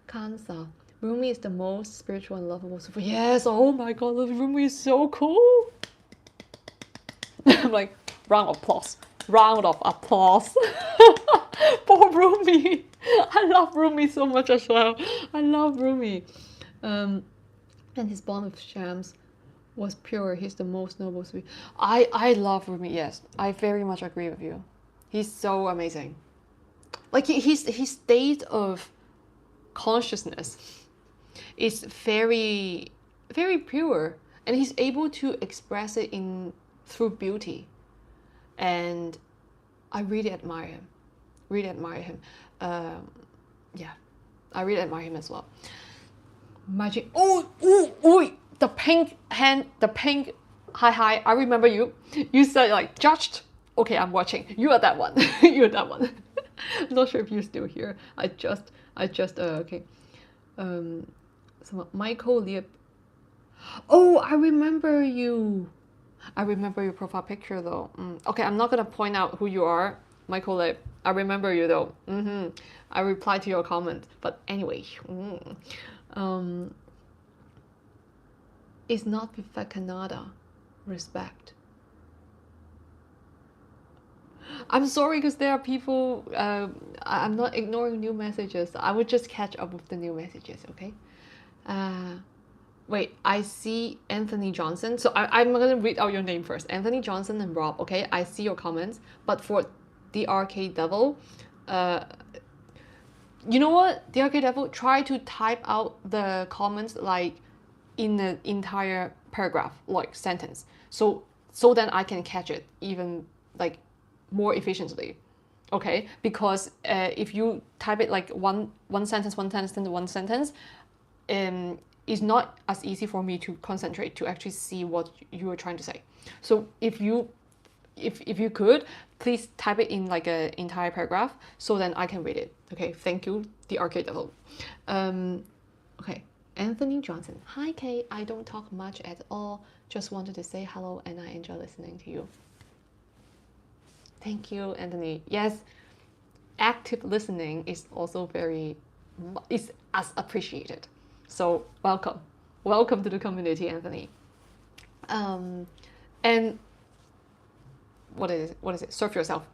Kansa. Rumi is the most spiritual and lovable super. Yes, oh my god, Rumi is so cool. I'm like, round of applause. Round of applause. For Rumi. I love Rumi so much as well. I love Rumi. And his bond with Shams was pure. He's the most noble sweet. I love Rumi, yes. I very much agree with you. He's so amazing. Like his state of consciousness is very, very pure. And he's able to express it through beauty. And I really admire him. Yeah, I really admire him as well. Magic. Oh, the pink hand, the pink. Hi, I remember you. You said like judged. Okay, I'm watching. You are that one. You're that one. I'm not sure if you're still here. I just okay. So Michael Liep. Oh, I remember you. I remember your profile picture though. Okay, I'm not gonna point out who you are, Michael Liep. I remember you though. I replied to your comment. But anyway, it's not Canada. Respect. I'm sorry because there are people. I'm not ignoring new messages. I would just catch up with the new messages. Okay. Wait, I see Anthony Johnson. So I'm going to read out your name first. Anthony Johnson and Rob, okay? I see your comments. But for the RK Devil, you know what? The RK Devil, try to type out the comments like in the entire paragraph, like sentence. So then I can catch it even like more efficiently. Okay? Because if you type it like one sentence, is not as easy for me to concentrate to actually see what you are trying to say. So if you could, please type it in like an entire paragraph so then I can read it. Okay, thank you, the Arcade Devil. Okay, Anthony Johnson. Hi Kay, I don't talk much at all. Just wanted to say hello and I enjoy listening to you. Thank you, Anthony. Yes, active listening is also very is as appreciated. So welcome to the community, Anthony. And what is it? Serve yourself.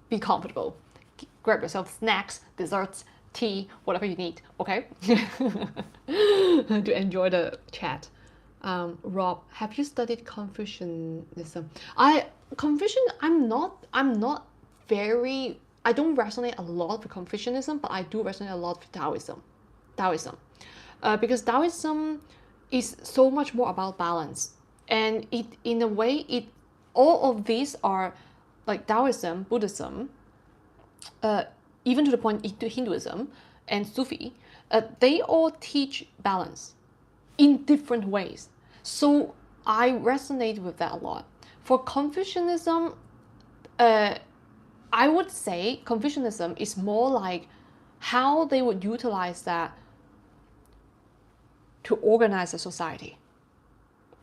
Be comfortable. Grab yourself snacks, desserts, tea, whatever you need. Okay, to enjoy the chat. Rob, have you studied Confucianism? I'm not very. I don't resonate a lot with Confucianism, but I do resonate a lot with Taoism. Because Taoism is so much more about balance, and it in a way it all of these are like Taoism, Buddhism, even to the point into Hinduism and Sufi, they all teach balance in different ways. So I resonate with that a lot. For Confucianism, I would say Confucianism is more like how they would utilize that to organize a society.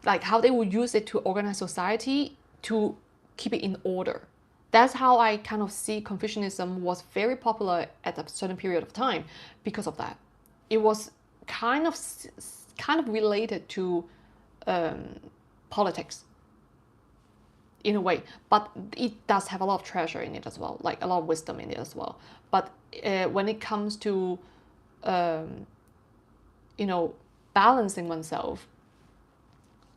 Like how they would use it to organize society to keep it in order. That's how I kind of see Confucianism was very popular at a certain period of time because of that. It was kind of related to politics in a way, but it does have a lot of treasure in it as well, like a lot of wisdom in it as well. But when it comes to balancing oneself,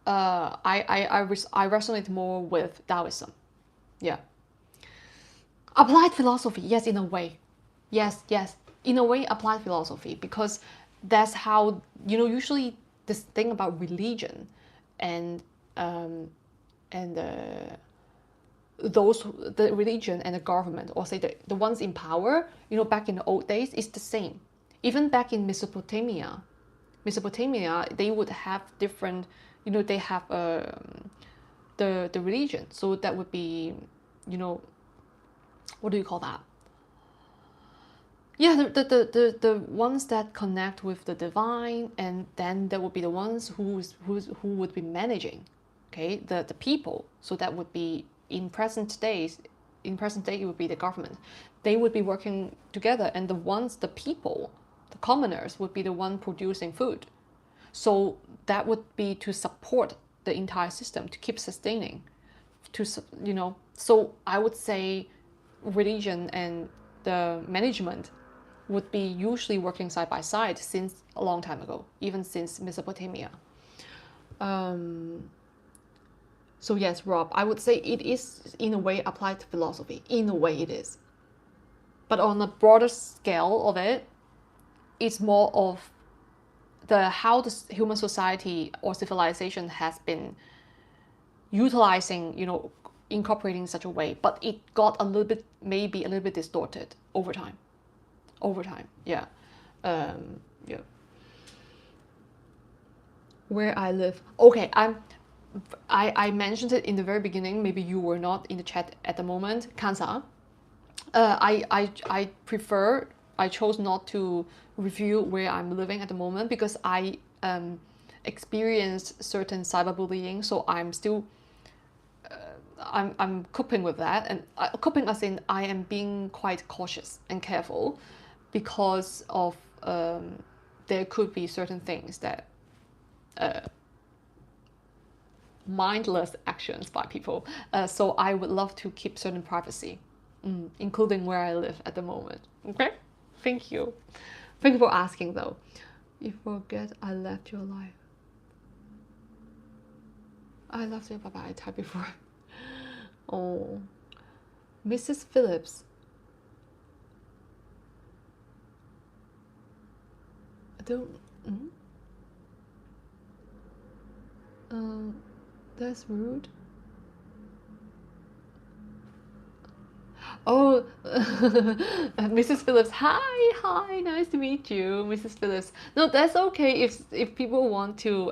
I resonate more with Taoism. Yeah. Applied philosophy, yes, in a way. Yes, in a way, applied philosophy, because that's how, usually this thing about religion and the religion and the government, or say the ones in power, back in the old days, is the same. Even back in Mesopotamia, they would have different, they have the religion. So that would be, what do you call that? Yeah, the ones that connect with the divine, and then there would be the ones who would be managing, okay, the people. So that would be in present day it would be the government. They would be working together, and the people, the commoners, would be the one producing food. So that would be to support the entire system, to keep sustaining, So I would say religion and the management would be usually working side by side since a long time ago, even since Mesopotamia. So yes, Rob, I would say it is in a way applied to philosophy. In a way it is. But on a broader scale of it, it's more of how the human society or civilization has been utilizing, incorporating in such a way, but it got maybe a little bit distorted over time. Yeah. Yeah. Where I live. Okay, I mentioned it in the very beginning. Maybe you were not in the chat at the moment. Kansa. I chose not to review where I'm living at the moment because I experienced certain cyberbullying, so I'm still I'm coping with that, and coping as in I am being quite cautious and careful because of there could be certain things that mindless actions by people. So I would love to keep certain privacy, including where I live at the moment. Okay, thank you. Thank you for asking though. You forget I left your life. I left you. Bye bye. I typed before. Oh, Mrs. Phillips. I don't. That's rude. Oh, Mrs. Phillips. Hi, nice to meet you, Mrs. Phillips. No, that's okay if people want to.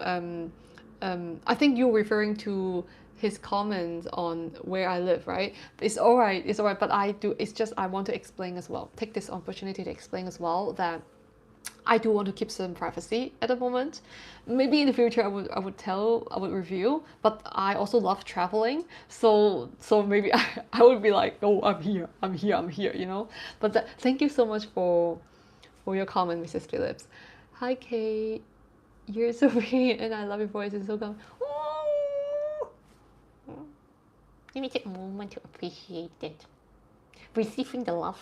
I think you're referring to his comments on where I live, right? It's all right. But it's just I want to explain as well. Take this opportunity to explain as well that I do want to keep some privacy at the moment. Maybe in the future I would review, but I also love traveling. So maybe I would be like, oh, I'm here, But thank you so much for for your comment, Mrs. Phillips. Hi, Kate. You're so pretty, and I love your voice. It's so calm. Let me take a moment to appreciate it. Receiving the love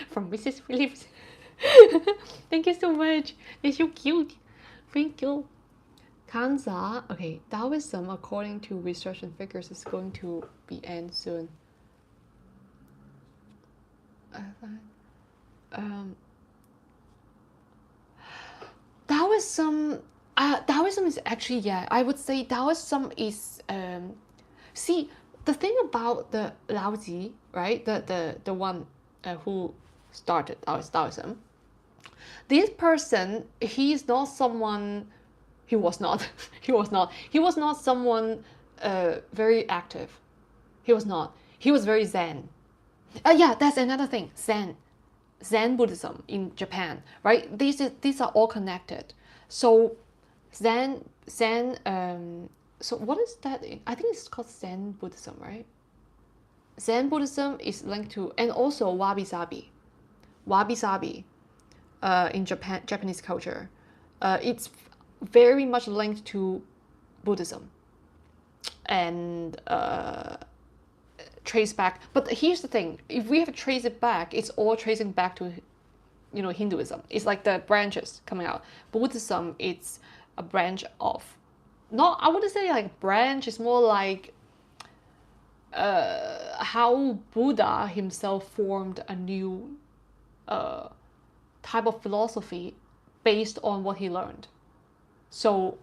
from Mrs. Phillips. Thank you so much. They're so cute. Thank you. Kanza, okay, Taoism, according to research and figures, is going to be end soon. Taoism, Taoism is actually, yeah, I would say Taoism is, see, the thing about the Laozi, right, the one who started Taoism, this person, he is not someone, he was not someone very active. He was not. He was very Zen. Yeah, that's another thing. Zen Buddhism in Japan, right? These are all connected. So Zen. So what is that? I think it's called Zen Buddhism, right? Zen Buddhism is linked to, and also wabi-sabi. Wabi-sabi in Japanese culture. It's very much linked to Buddhism and trace back. But here's the thing: if we have to trace it back, it's all tracing back to, you know, Hinduism. It's like the branches coming out. Buddhism, it's a branch of, not, I wouldn't say like branch. It's more like how Buddha himself formed a new type of philosophy based on what he learned. So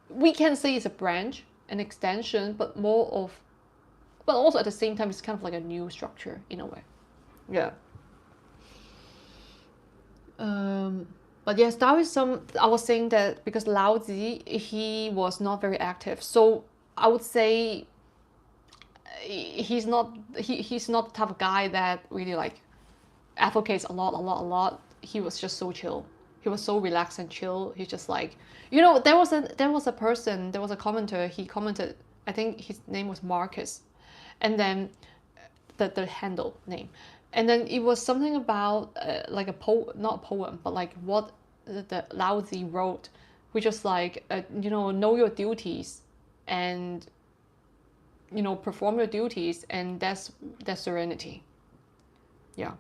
we can say it's a branch, an extension, but also at the same time, it's kind of like a new structure in a way. Yeah. But yes, Taoism, I was saying that because Laozi, he was not very active. So I would say he's not the type of guy that really like advocates a lot. He was just so chill. He was so relaxed and chill. He's just like, you know, there was a commenter, he commented, I think his name was Marcus, and then the handle name, and then it was something about like not a poem, but like what the Laozi wrote, which was like, you know your duties, and, you know, perform your duties, and that's serenity. Yeah,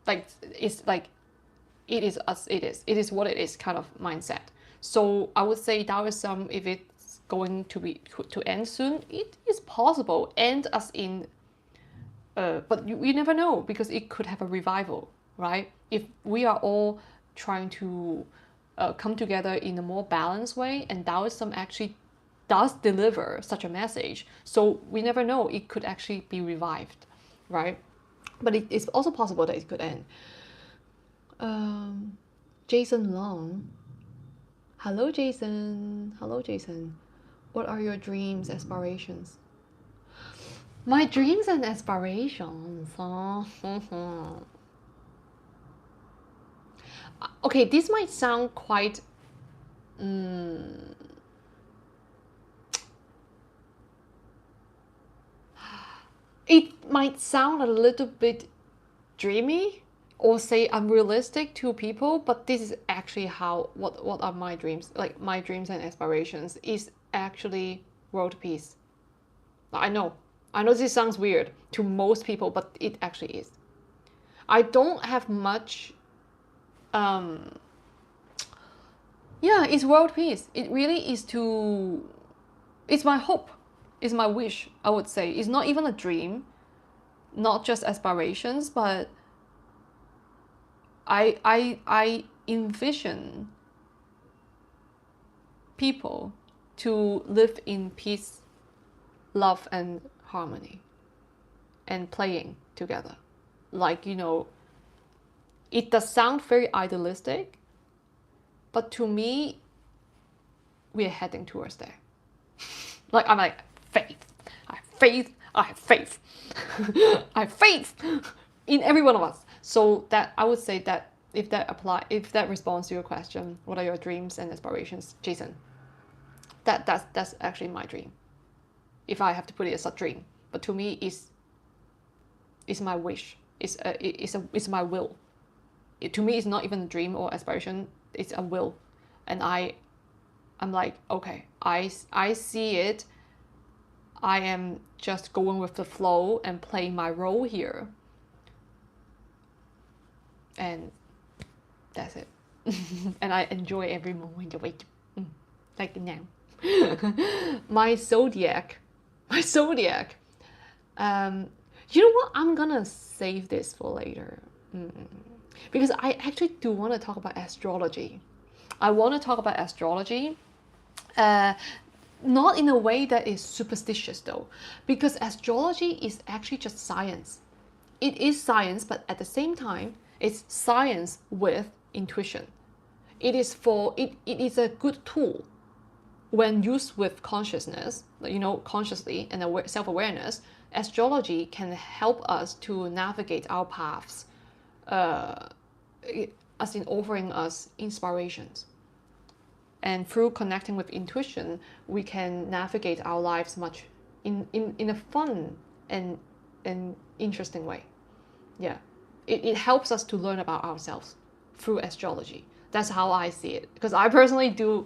like it's like, it is as it is what it is kind of mindset. So I would say Taoism, if it's going to end soon, it is possible. End as in, but you never know, because it could have a revival, right? If we are all trying to come together in a more balanced way, and Taoism actually does deliver such a message, so we never know, it could actually be revived, right? But it's also possible that it could end. Jason Long. Hello, Jason. What are your dreams, aspirations? My dreams and aspirations. Okay, this might sound quite it might sound a little bit dreamy or say unrealistic to people, but this is actually what are my dreams. Like, my dreams and aspirations is actually world peace. I know this sounds weird to most people, but it actually is. I don't have much yeah, it's world peace. It really is it's my hope, it's my wish, I would say. It's not even a dream, not just aspirations, but I envision people to live in peace, love, and harmony, and playing together. Like, you know, it does sound very idealistic, but to me, we're heading towards there. Like, I'm like, faith. I have faith. I have faith in every one of us. So that, I would say that if that responds to your question, what are your dreams and aspirations, Jason? That's actually my dream. If I have to put it as a dream, but to me, it's my wish. It's my will. to me, it's not even a dream or aspiration. It's a will, and I'm like, okay, I see it. I am just going with the flow and playing my role here, and that's it. And I enjoy every moment of it, like now. my zodiac. You know what? I'm gonna save this for later. Because I actually do want to talk about astrology. I want to talk about astrology, not in a way that is superstitious though, because astrology is actually just science. It is science, but at the same time, it's science with intuition. It is a good tool when used with consciousness, consciously and self-awareness. Astrology can help us to navigate our paths, as in offering us inspirations. And through connecting with intuition, we can navigate our lives much in a fun and interesting way. Yeah, it helps us to learn about ourselves through astrology. That's how I see it, because I personally do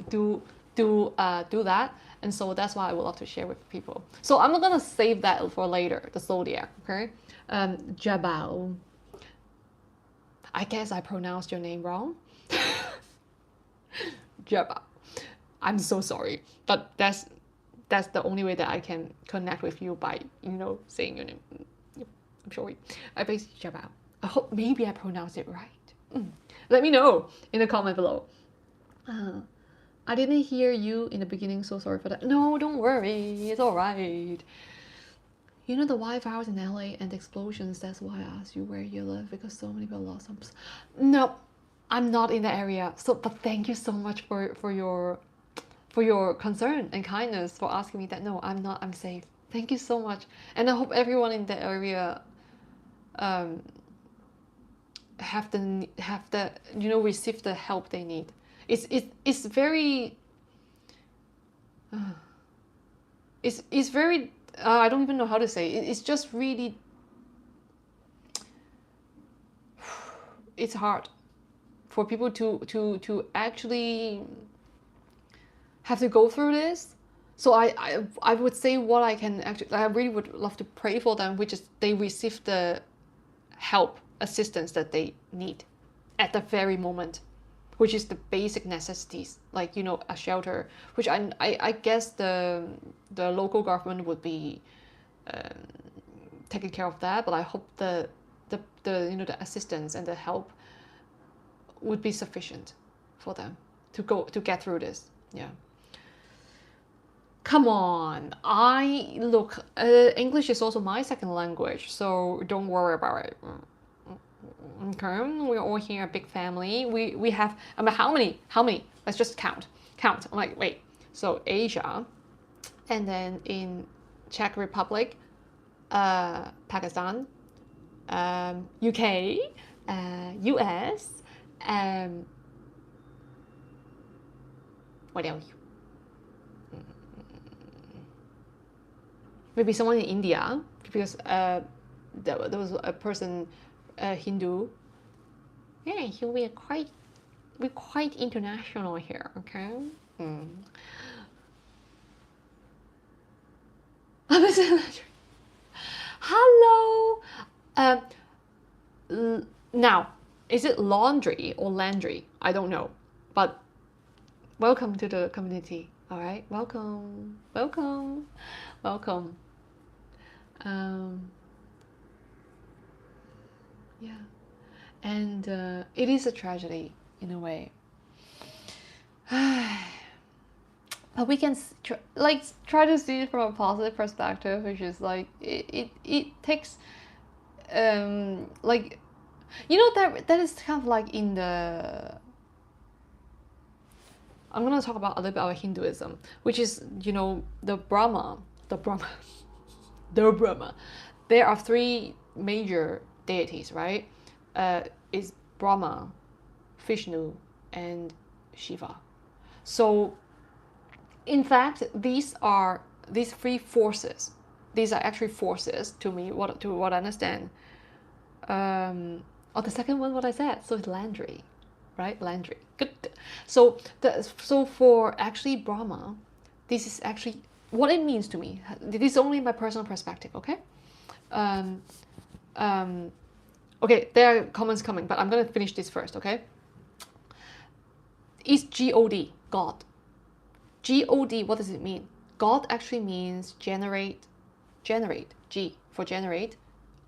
that, and so that's why I would love to share with people. So I'm not gonna save that for later, the zodiac. Okay, Jabal. I guess I pronounced your name wrong. Jabal. I'm so sorry, but that's the only way that I can connect with you, by saying your name. I'm sorry. I basically Jabal. I hope maybe I pronounced it right. Let me know in the comment below. I didn't hear you in the beginning, so sorry for that. No, don't worry, it's all right. You know the wildfires in LA and the explosions, that's why I asked you where you live, because so many people lost them. No, I'm not in the area. So, but thank you so much for your concern and kindness for asking me that. No, I'm not, I'm safe. Thank you so much. And I hope everyone in the area have the receive the help they need. It's very it's very I don't even know how to say it. It's just really, it's hard for people to actually have to go through this. So I would say what I can actually, I really would love to pray for them, which is they receive the help, assistance that they need at the very moment, which is the basic necessities, like a shelter, which I guess the local government would be taking care of that. But I hope the assistance and the help would be sufficient for them to get through this. Yeah. Come on, English is also my second language, so don't worry about it. Okay, we're all here, a big family. We have, how many? Let's just count. I'm like, wait. So Asia, and then in Czech Republic, Pakistan, UK, US, what else? Maybe someone in India, because there was a person, Hindu. Yeah, so we're quite international here, okay? Hello. Now, is it laundry or landry? I don't know, but welcome to the community. All right, welcome. Yeah, and it is a tragedy in a way. But we can try to see it from a positive perspective, which is like it takes that is kind of like in the. I'm gonna talk about a little bit about Hinduism, which is the Brahma. There are three major deities, right? Is Brahma, Vishnu, and Shiva. So, in fact, these three forces. These are actually forces to me. What I understand. Oh, the second one, what I said. So it's Landry, right? Landry. Good. So for actually Brahma, this is actually what it means to me. This is only my personal perspective, okay? Okay, there are comments coming, but I'm gonna finish this first, okay? Is God, God. God, what does it mean? God actually means generate, G for generate,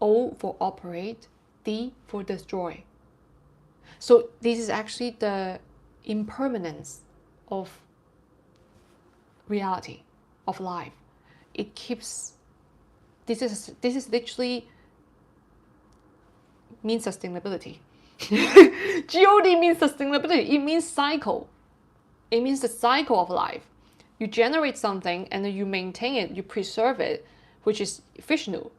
O for operate, D for destroy. So this is actually the impermanence of reality, of life. It keeps, this is literally means sustainability. God means sustainability. It means cycle. It means the cycle of life. You generate something and then you maintain it, you preserve it, which is Vishnu.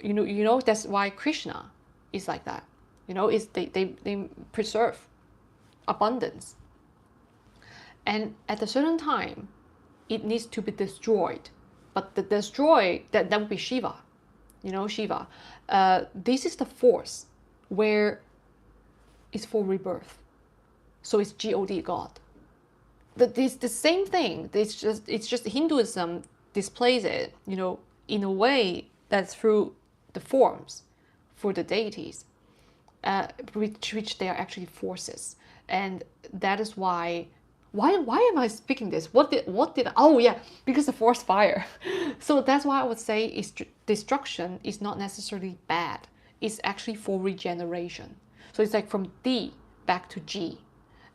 You know that's why Krishna is like that. You know, is they preserve abundance. And at a certain time, it needs to be destroyed. But the destroy, that would be Shiva. You know, Shiva. This is the force where it's for rebirth. So it's God, God. It's the same thing. It's just Hinduism displays it, you know, in a way that's through the forms for the deities, which they are actually forces. And that is why am I speaking this? What did oh yeah, because the forest fire. So that's why I would say is destruction is not necessarily bad. It's actually for regeneration. So it's like from D back to G.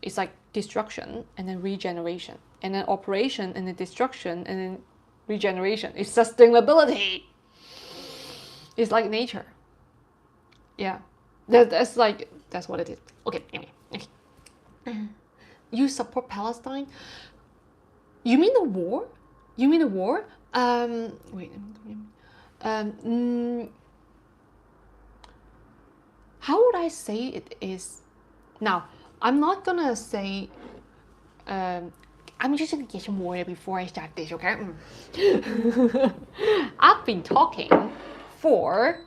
It's like destruction and then regeneration, and then operation and then destruction and then regeneration. It's sustainability. It's like nature. Yeah, that's what it is. Okay, anyway. Okay. You support Palestine? You mean the war? You mean the war? Wait. How would I say it is? Now, I'm not gonna say. I'm just gonna get some water before I start this, okay? I've been talking for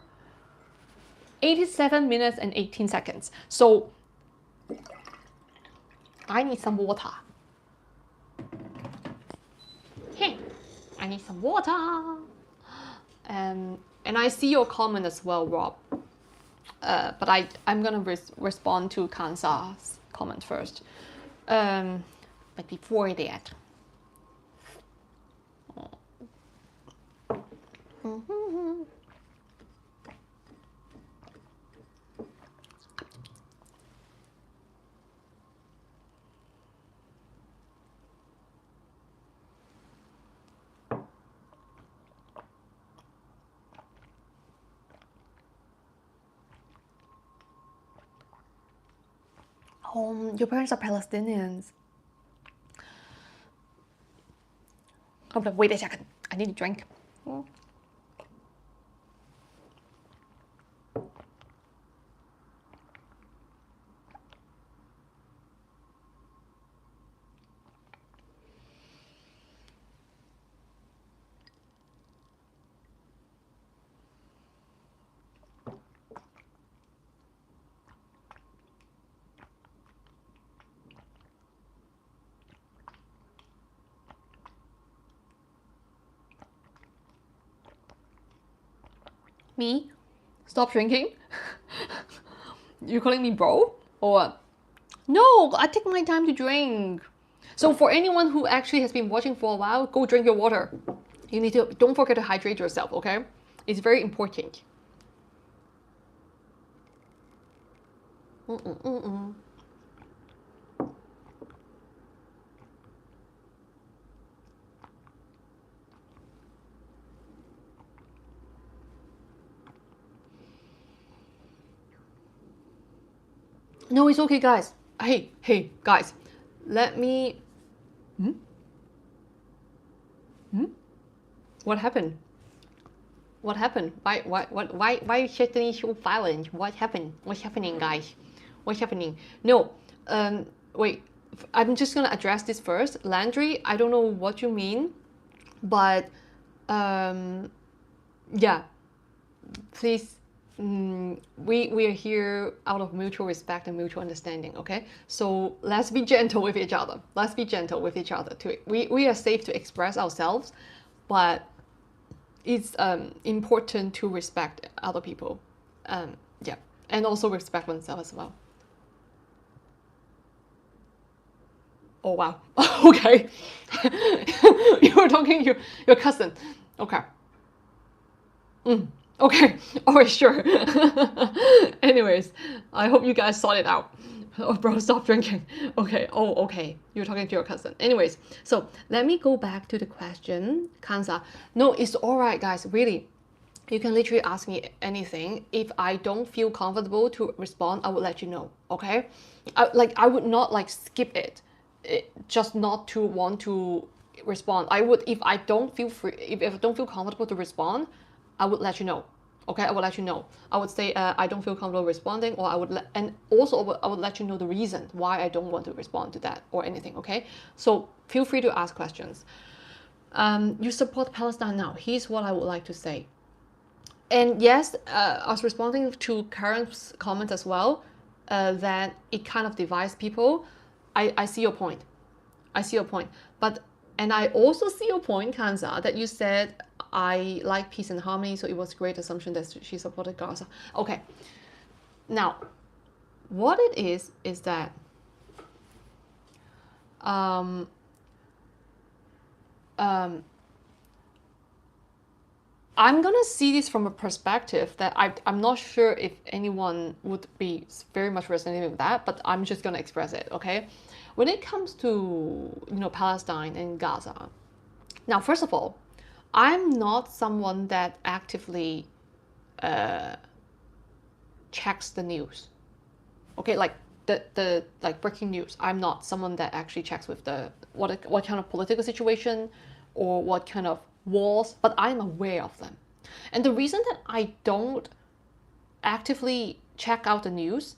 87 minutes and 18 seconds. So I need some water. Hey, I need some water. And I see your comment as well, Rob. But I'm gonna respond to Kansa's comment first. But before that, your parents are Palestinians. Hold on, wait a second. I need a drink. Me? Stop drinking? You calling me bro? Or what? No, I take my time to drink. So for anyone who actually has been watching for a while, go drink your water. You need to, don't forget to hydrate yourself, okay? It's very important. No, it's okay, guys. Hey, guys. Let me... What happened? What happened? Why is suddenly so violent? What happened? What's happening, guys? What's happening? No, wait. I'm just gonna address this first. Landry, I don't know what you mean, but yeah, please we are here out of mutual respect and mutual understanding, okay? So let's be gentle with each other. Let's be gentle with each other too. We are safe to express ourselves, but it's important to respect other people. Yeah, and also respect oneself as well. Oh wow. Okay. You were talking to your cousin. Okay. Okay. All right, sure. Anyways, I hope you guys sort it out. Oh, bro, stop drinking. Okay. Oh, okay. You're talking to your cousin. Anyways, so let me go back to the question, Kansa. No, it's all right, guys. Really, you can literally ask me anything. If I don't feel comfortable to respond, I will let you know. Okay? I would not like skip it, just not to want to respond. I would, if I don't feel free, if I don't feel comfortable to respond, I would let you know. Okay, I will let you know. I would say I don't feel comfortable responding, or I would and also I would let you know the reason why I don't want to respond to that or anything. Okay, so feel free to ask questions. You support Palestine now. Here's what I would like to say. And yes, I was responding to Karen's comment as well, that it kind of divides people. I see your point. I see your point. But, and I also see your point, Kansa, that you said, I like peace and harmony, so it was a great assumption that she supported Gaza. Okay. Now, what it is that I'm gonna see this from a perspective that I'm not sure if anyone would be very much resonating with that, but I'm just gonna express it, okay? When it comes to, Palestine and Gaza, now, first of all, I'm not someone that actively checks the news, okay? Like the like breaking news. I'm not someone that actually checks with the what kind of political situation or what kind of wars, but I'm aware of them. And the reason that I don't actively check out the news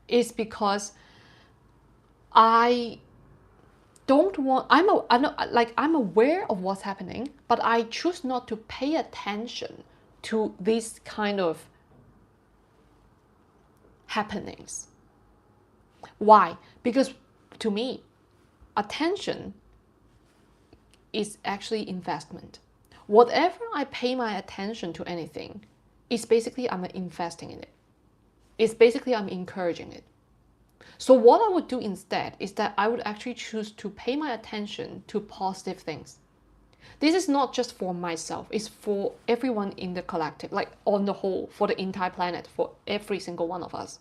is because I don't want, I'm aware of what's happening, but I choose not to pay attention to these kind of happenings. Why? Because to me, attention is actually investment. Whatever I pay my attention to anything, it's basically I'm investing in it. It's basically I'm encouraging it. So what I would do instead is that I would actually choose to pay my attention to positive things. This is not just for myself, it's for everyone in the collective, like on the whole, for the entire planet, for every single one of us.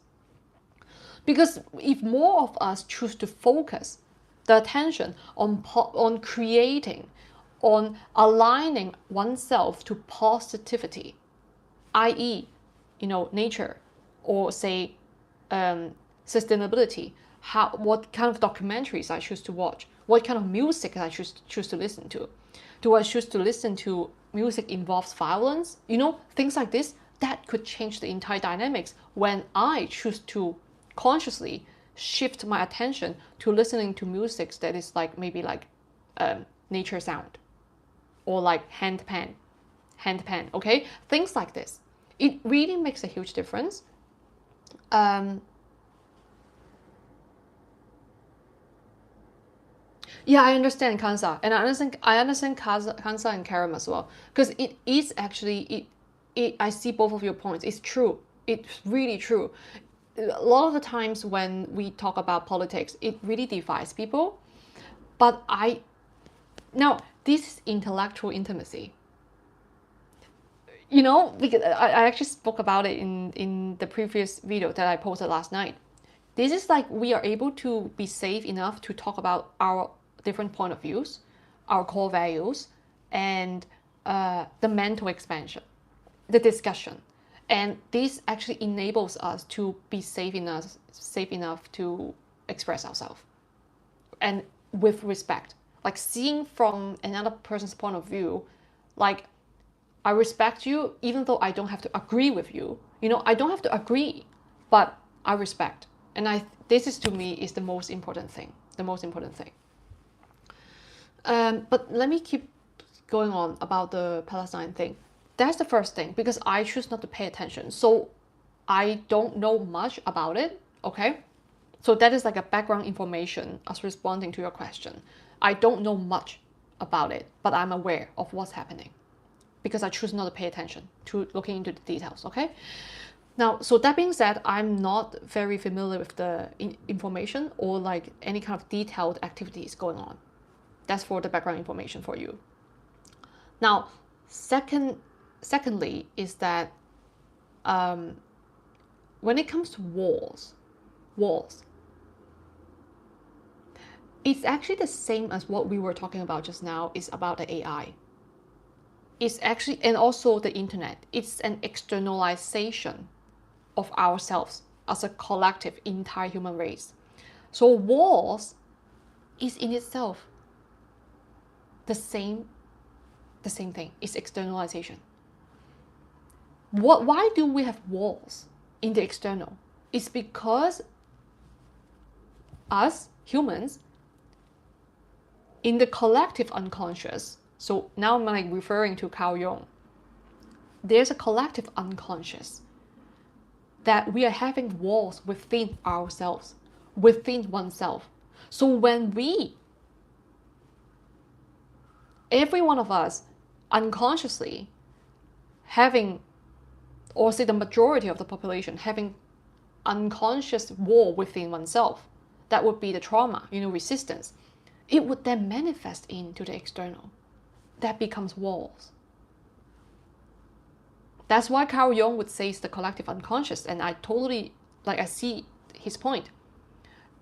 Because if more of us choose to focus the attention on creating, on aligning oneself to positivity, i.e., nature, or say sustainability, what kind of documentaries I choose to watch, what kind of music I choose to listen to. Do I choose to listen to music involves violence? Things like this, that could change the entire dynamics when I choose to consciously shift my attention to listening to music that is like maybe like nature sound or like handpan, okay? Things like this. It really makes a huge difference. Yeah, I understand Kansa, and I understand Kansa and Karam as well, because it is actually I see both of your points. It's true. It's really true. A lot of the times when we talk about politics, it really divides people. But now this is intellectual intimacy. Because I actually spoke about it in the previous video that I posted last night. This is like we are able to be safe enough to talk about our different point of views, our core values, and the mental expansion, the discussion. And this actually enables us to be safe enough to express ourselves. And with respect, like seeing from another person's point of view, like I respect you even though I don't have to agree with you. I don't have to agree, but I respect. And this is to me is the most important thing. But let me keep going on about the Palestine thing. That's the first thing, because I choose not to pay attention. So I don't know much about it, okay? So that is like a background information as responding to your question. I don't know much about it, but I'm aware of what's happening because I choose not to pay attention to looking into the details, okay? Now, so that being said, I'm not very familiar with the information or like any kind of detailed activities going on. That's for the background information for you. Now, secondly is that when it comes to walls, it's actually the same as what we were talking about just now. Is about the AI. It's actually, and also the internet. It's an externalization of ourselves as a collective entire human race. So walls is in itself the same thing. It's externalization. Why do we have walls in the external? It's because us humans in the collective unconscious, so now I'm like referring to Carl Jung, there's a collective unconscious that we are having walls within ourselves, within oneself. So when every one of us unconsciously having, or say the majority of the population having unconscious wall within oneself, that would be the trauma, resistance. It would then manifest into the external. That becomes walls. That's why Carl Jung would say it's the collective unconscious, and I totally, I see his point.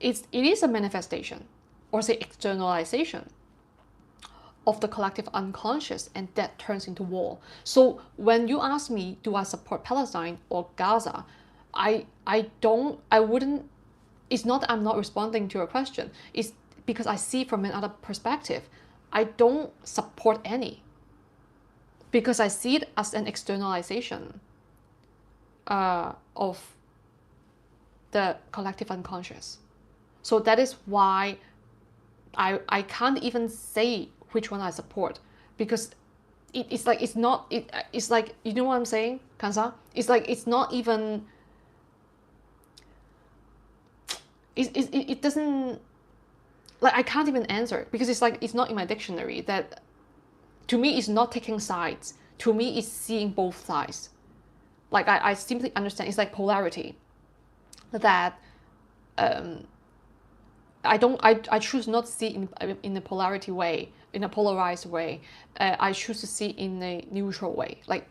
It is a manifestation, or say externalization of the collective unconscious, and that turns into wall. So when you ask me, do I support Palestine or Gaza? It's not that I'm not responding to your question. It's because I see from another perspective. I don't support any, because I see it as an externalization of the collective unconscious. So that is why I can't even say which one I support, because it's like you know what I'm saying, Kansa? It's like it's not even it doesn't, like, I can't even answer, because it's like it's not in my dictionary. That to me is not taking sides. To me is seeing both sides. Like I simply understand it's like polarity. That I choose not to see in a polarity way, in a polarized way. I choose to see in a neutral way, like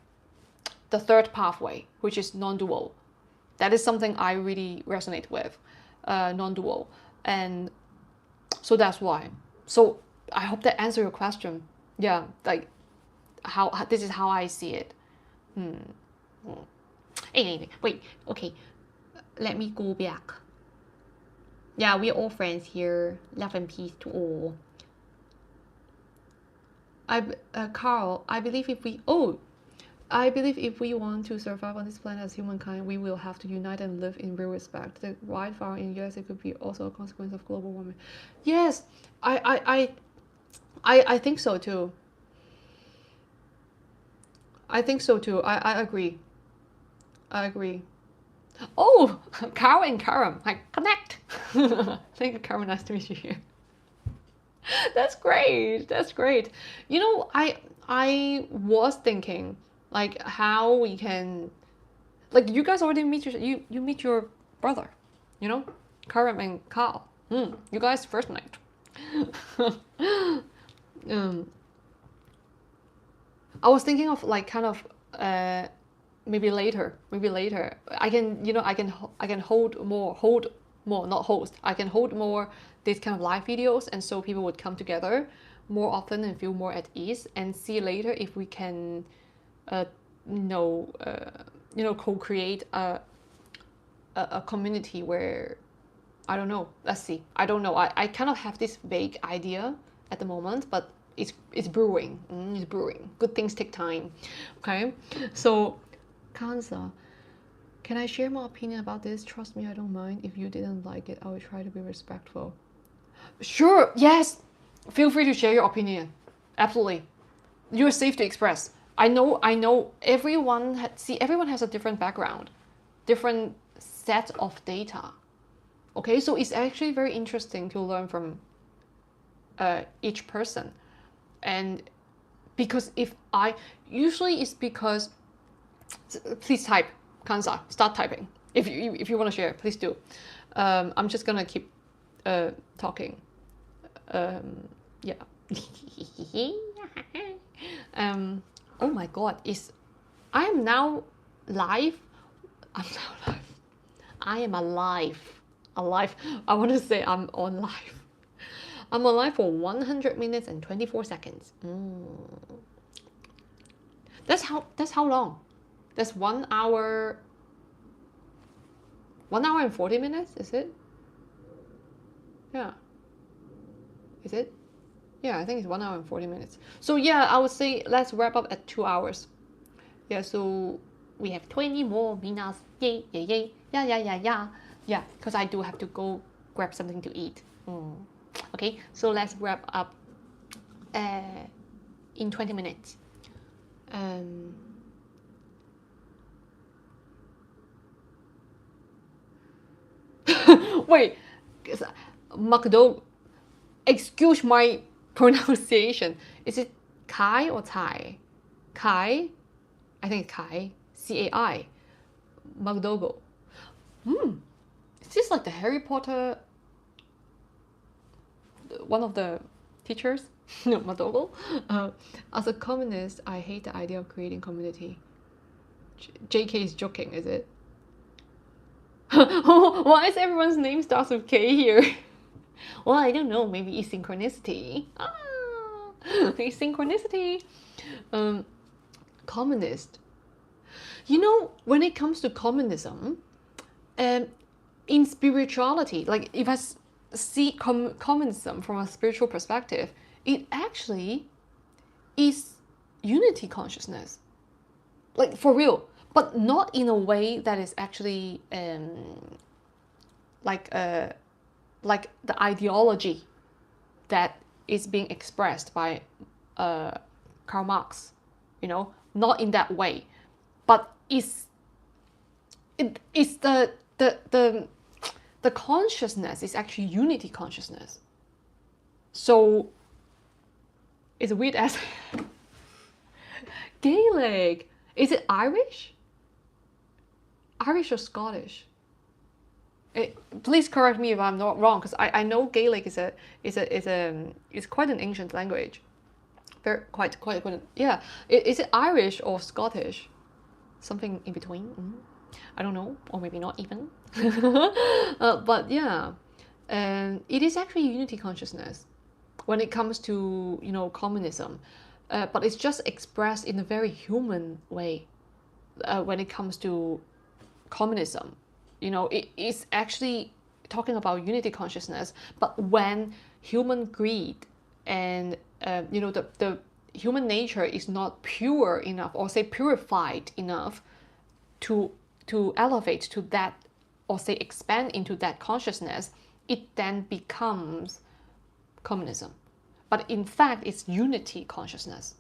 the third pathway, which is non-dual. That is something I really resonate with, non-dual. And so that's why. So I hope that answers your question. Yeah, like how this is how I see it. Anyway, wait, okay. Let me go back. Yeah, we're all friends here. Love and peace to all. Carl, I believe if we want to survive on this planet as humankind, we will have to unite and live in real respect. The wildfire in the US, it could be also a consequence of global warming. Yes, I think so too. I think so too. I agree. Oh, Carl and Karam, like connect. Thank you, Karam. Nice to meet you here. That's great. I was thinking like how we can, like, you guys already meet you meet your brother, Karam and Carl. You guys first night. I was thinking of like kind of maybe later. I can hold more these kind of live videos, and so people would come together more often and feel more at ease, and see later if we can co-create a community where, I don't know, let's see. I don't know. I kind of have this vague idea at the moment, but it's brewing. It's brewing. Good things take time. Okay, so Kansa, can I share my opinion about this? Trust me, I don't mind. If you didn't like it, I will try to be respectful. Sure, yes. Feel free to share your opinion. Absolutely. You're safe to express. I know everyone has a different background. different set of data. Okay, so it's actually very interesting to learn from each person. And because if I, usually it's because, please type, Kansa, start typing. If you want to share, please do. I'm just gonna keep talking. Yeah. Oh my God, I am now live. I'm now live. I am alive. Alive. I want to say I'm on live. I'm on live for 100 minutes and 24 seconds. That's how long? That's 1 hour. 1 hour and 40 minutes, is it? Yeah. Is it? Yeah, I think it's 1 hour and 40 minutes. So yeah, I would say let's wrap up at 2 hours. Yeah, so we have 20 more minutes. Yay, yay, yay. Yeah, yeah, yeah, yeah. Yeah, because I do have to go grab something to eat. Okay, so let's wrap up in 20 minutes. Wait, McDo, excuse my pronunciation. Is it Kai or Tai? Kai? I think Kai. C-A-I. McDougall. Is this like the Harry Potter, one of the teachers? No, McDougall. As a communist, I hate the idea of creating community. JK is joking, is it? Why is everyone's name starts with K here? Well, I don't know. Maybe it's synchronicity. It's synchronicity. Communist. You know, when it comes to communism, in spirituality, like if I see communism from a spiritual perspective, it actually is unity consciousness. Like for real. But not in a way that is actually like the ideology that is being expressed by Karl Marx, you know, not in that way, but it's the consciousness is actually unity consciousness. So it's a weird as Gaelic. Is it Irish? Irish or Scottish? Please correct me if I'm not wrong, because I know Gaelic is quite an ancient language. Very quite yeah. Is it Irish or Scottish? Something in between. I don't know, or maybe not even. But yeah, it is actually unity consciousness when it comes to, you know, communism, but it's just expressed in a very human way. When it comes to communism, you know, it is actually talking about unity consciousness, but when human greed and you know, the human nature is not pure enough, or say purified enough to elevate to that, or say expand into that consciousness, it then becomes communism. But in fact, it's unity consciousness.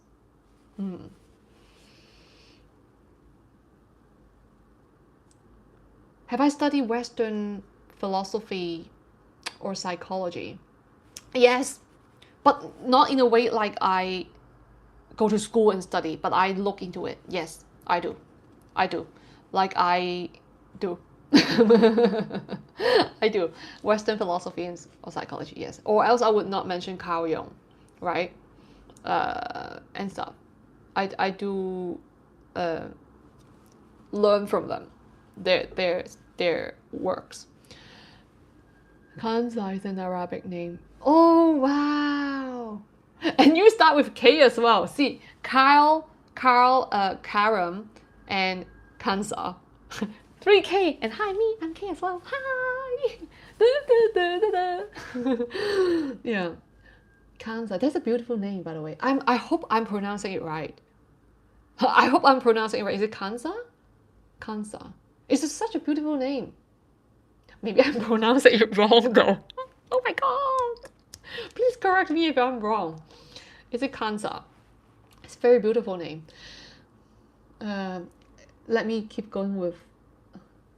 Have I studied Western philosophy or psychology? Yes, but not in a way like I go to school and study, but I look into it. Yes, I do. Like I do. I do. Western philosophy or psychology, yes. Or else I would not mention Carl Jung, right? And stuff. I do learn from them. Their works. Kansa is an Arabic name. Oh wow! And you start with K as well. See, Carl, Karam, and Kansa. 3K, and hi me, I'm K as well. Hi. Yeah, Kansa. That's a beautiful name, by the way. I hope I'm pronouncing it right. I hope I'm pronouncing it right. Is it Kansa? Kansa. It's just such a beautiful name. Maybe I'm pronouncing it wrong though. Oh my god! Please correct me if I'm wrong. Is it Kansa? It's a very beautiful name. Let me keep going with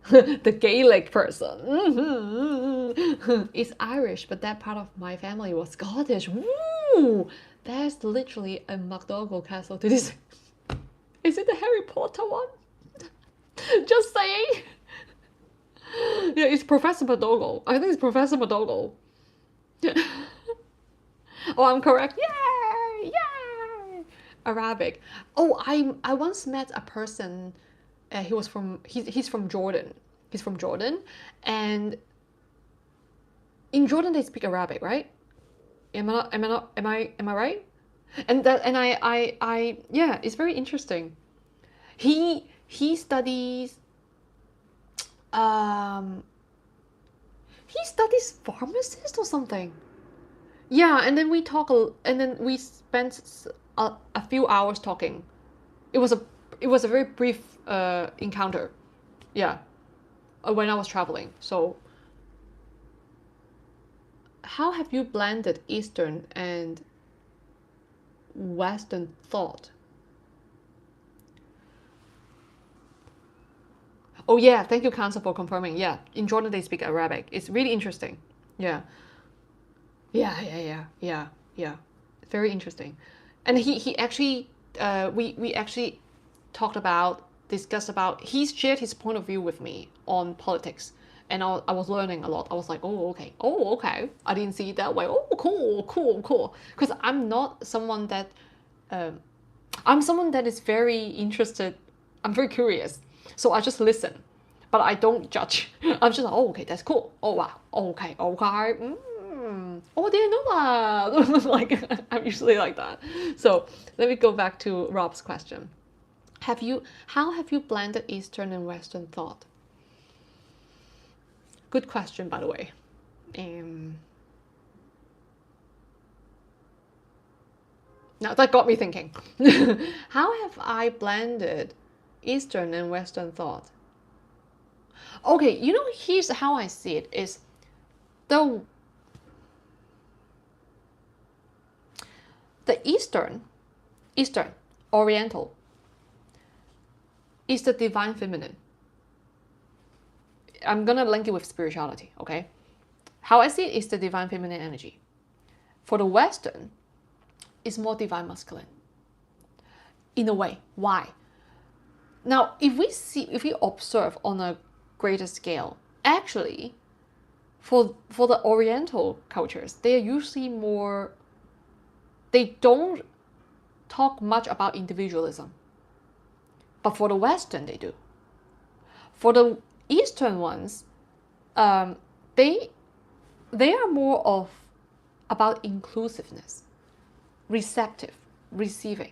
The Gaelic person. It's Irish, but that part of my family was Scottish. Woo! There's literally a McDougall castle to this. Is it the Harry Potter one? Just saying. Yeah, it's Professor McDougall. I think it's Professor McDougall. Oh, I'm correct. Yay! Yay! Arabic. Oh, I once met a person. He's from Jordan. He's from Jordan, and in Jordan they speak Arabic, right? Am I right? And yeah, it's very interesting. He studies um he studies pharmacist or something. Yeah, and then and then we spent a few hours talking. It was a very brief encounter. Yeah, when I was traveling. So, how have you blended Eastern and Western thought? Oh yeah, thank you, Council, for confirming. Yeah, in Jordan they speak Arabic. It's really interesting. Yeah, yeah. Very interesting. And he actually we actually discussed about, he shared his point of view with me on politics, and I was learning a lot. I was like, oh okay, I didn't see it that way. Oh cool, because I'm not someone that I'm someone that is very interested. I'm very curious, so I just listen, but I don't judge. I'm just like, oh okay, that's cool. Oh wow, okay. Oh, I didn't know that. Like, I'm usually like that. So let me go back to Rob's question. How have you blended Eastern and Western thought? Good question, by the way. Now that got me thinking. How have I blended Eastern and Western thought? Okay, here's how I see it is the Eastern, Oriental, is the divine feminine. I'm gonna link it with spirituality, okay? How I see it is the divine feminine energy. For the Western, it's more divine masculine. In a way. Why? Now, if we observe on a greater scale, actually, for the Oriental cultures, they are usually more. They don't talk much about individualism. But for the Western, they do. For the Eastern ones, they are more of about inclusiveness, receptive, receiving.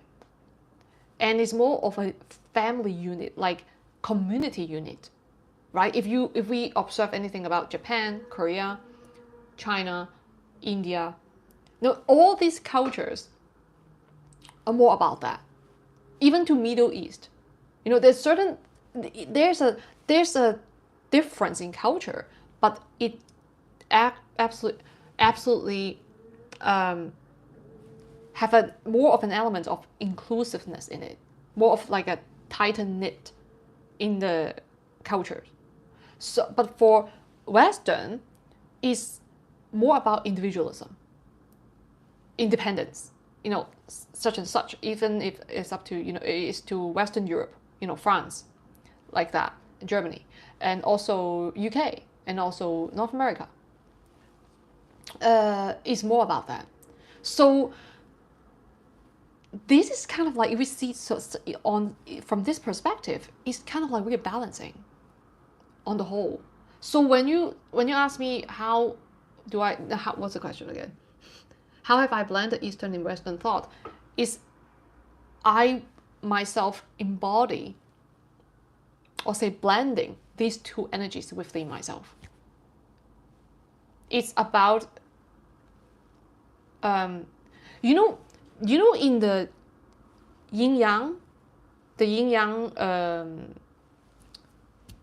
And it's more of a family unit, like community unit, right? If we observe anything about Japan, Korea, China, India, all these cultures are more about that. Even to Middle East, there's a difference in culture, but it absolutely have a more of an element of inclusiveness in it, more of like a tighter knit in the cultures. So, but for Western, it's more about individualism, independence, such and such, even if it's up to, it's to Western Europe, France, like that, Germany, and also UK, and also North America. It's more about that. So this is kind of like, if we see from this perspective, it's kind of like we're balancing on the whole. So when you ask me what's the question again? How have I blended Eastern and Western thought? Is I myself embody, or say blending, these two energies within myself. It's about, in the yin yang,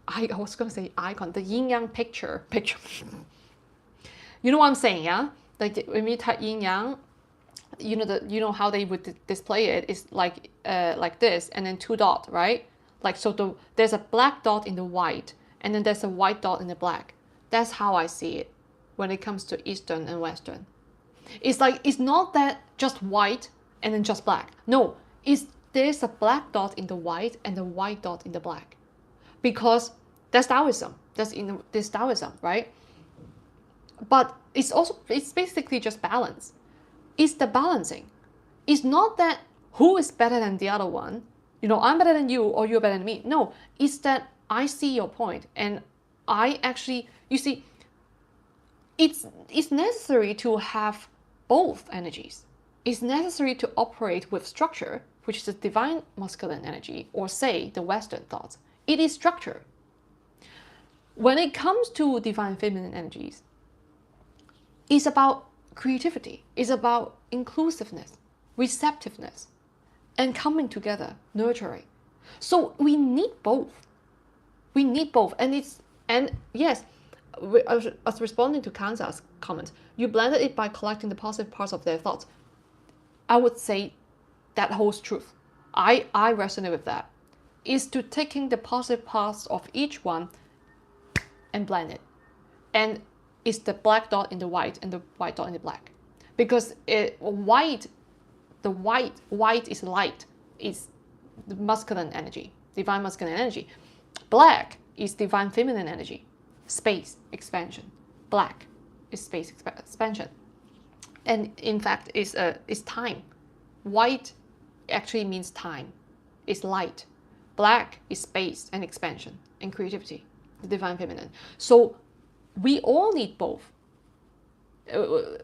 I was gonna say icon, the yin yang picture. You know what I'm saying, yeah? Like when we type yin yang, how they would display it is like this, and then two dots, right? Like, so there's a black dot in the white, and then there's a white dot in the black. That's how I see it when it comes to Eastern and Western. It's like, it's not that just white and then just black. No, there's a black dot in the white and a white dot in the black, because that's Taoism. That's in this Taoism, right? But it's basically just balance. It's the balancing. It's not that who is better than the other one. I'm better than you or you're better than me. No, it's that I see your point, and I actually, you see, it's necessary to have both energies. It's necessary to operate with structure, which is the divine masculine energy, or say the Western thoughts. It is structure. When it comes to divine feminine energies, it's about creativity. It's about inclusiveness, receptiveness, and coming together, nurturing. So we need both. We need both. And yes, I was responding to Kansa's comment. You blended it by collecting the positive parts of their thoughts. I would say that holds truth. I resonate with that. Is to taking the positive parts of each one and blend it. And it's the black dot in the white and the white dot in the black. Because white is light, is the masculine energy, divine masculine energy. Black is divine feminine energy, space expansion. Black is space expansion, and in fact is time. White actually means time. It's light. Black is space and expansion and creativity, the divine feminine. So we all need both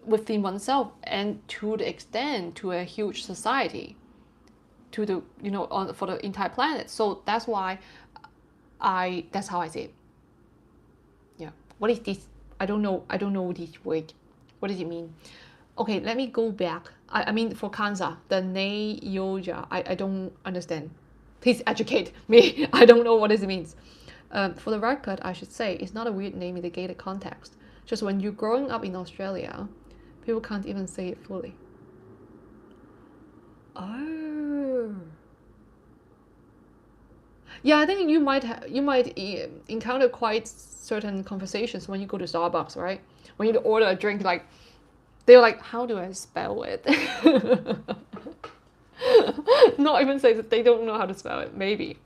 within oneself, and to the extent to a huge society, to the for the entire planet. So that's why that's how I see it. Yeah. What is this? I don't know this word. What does it mean? Okay, let me go back. I mean, for Kansa, the Nei Yoja, I don't understand. Please educate me. I don't know what this means. For the record, I should say, it's not a weird name in the gated context. Just when you're growing up in Australia, people can't even say it fully. Oh. Yeah, I think you might encounter quite certain conversations when you go to Starbucks, right? When you order a drink, like they're like, how do I spell it? Not even say that they don't know how to spell it, maybe,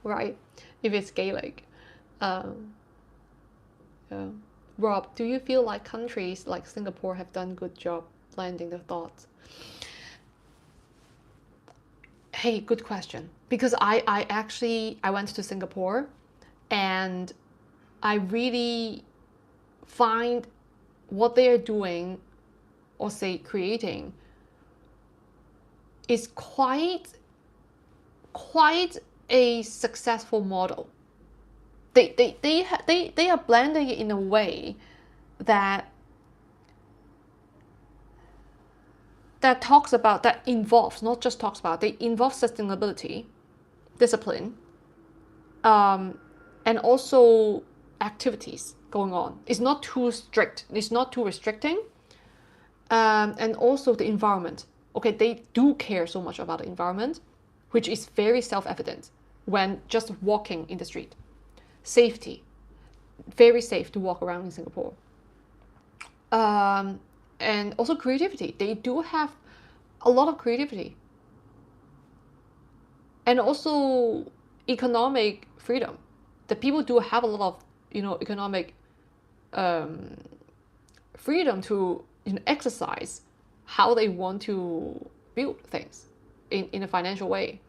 right? If it's Gaelic. Yeah. Rob, do you feel like countries like Singapore have done a good job blending the thoughts? Hey, good question. Because I actually went to Singapore, and I really find what they are doing, or say creating, is quite a successful model. They are blending it in a way that talks about, that involves, not just talks about, they involve sustainability, discipline, and also activities going on. It's not too strict, it's not too restricting, and also the environment. Okay, they do care so much about the environment, which is very self-evident when just walking in the street. Safety, very safe to walk around in Singapore. And also creativity. They do have a lot of creativity. And also economic freedom. The people do have a lot of, economic freedom to exercise how they want to build things in a financial way.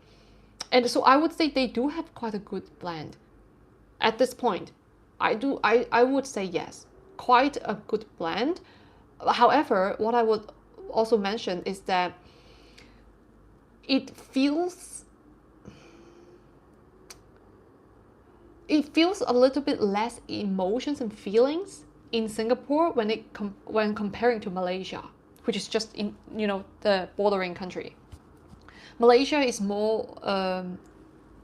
And so I would say they do have quite a good blend. At this point, I would say yes, quite a good blend. However, what I would also mention is that it feels a little bit less emotions and feelings in Singapore when comparing to Malaysia, which is just in the bordering country. Malaysia is more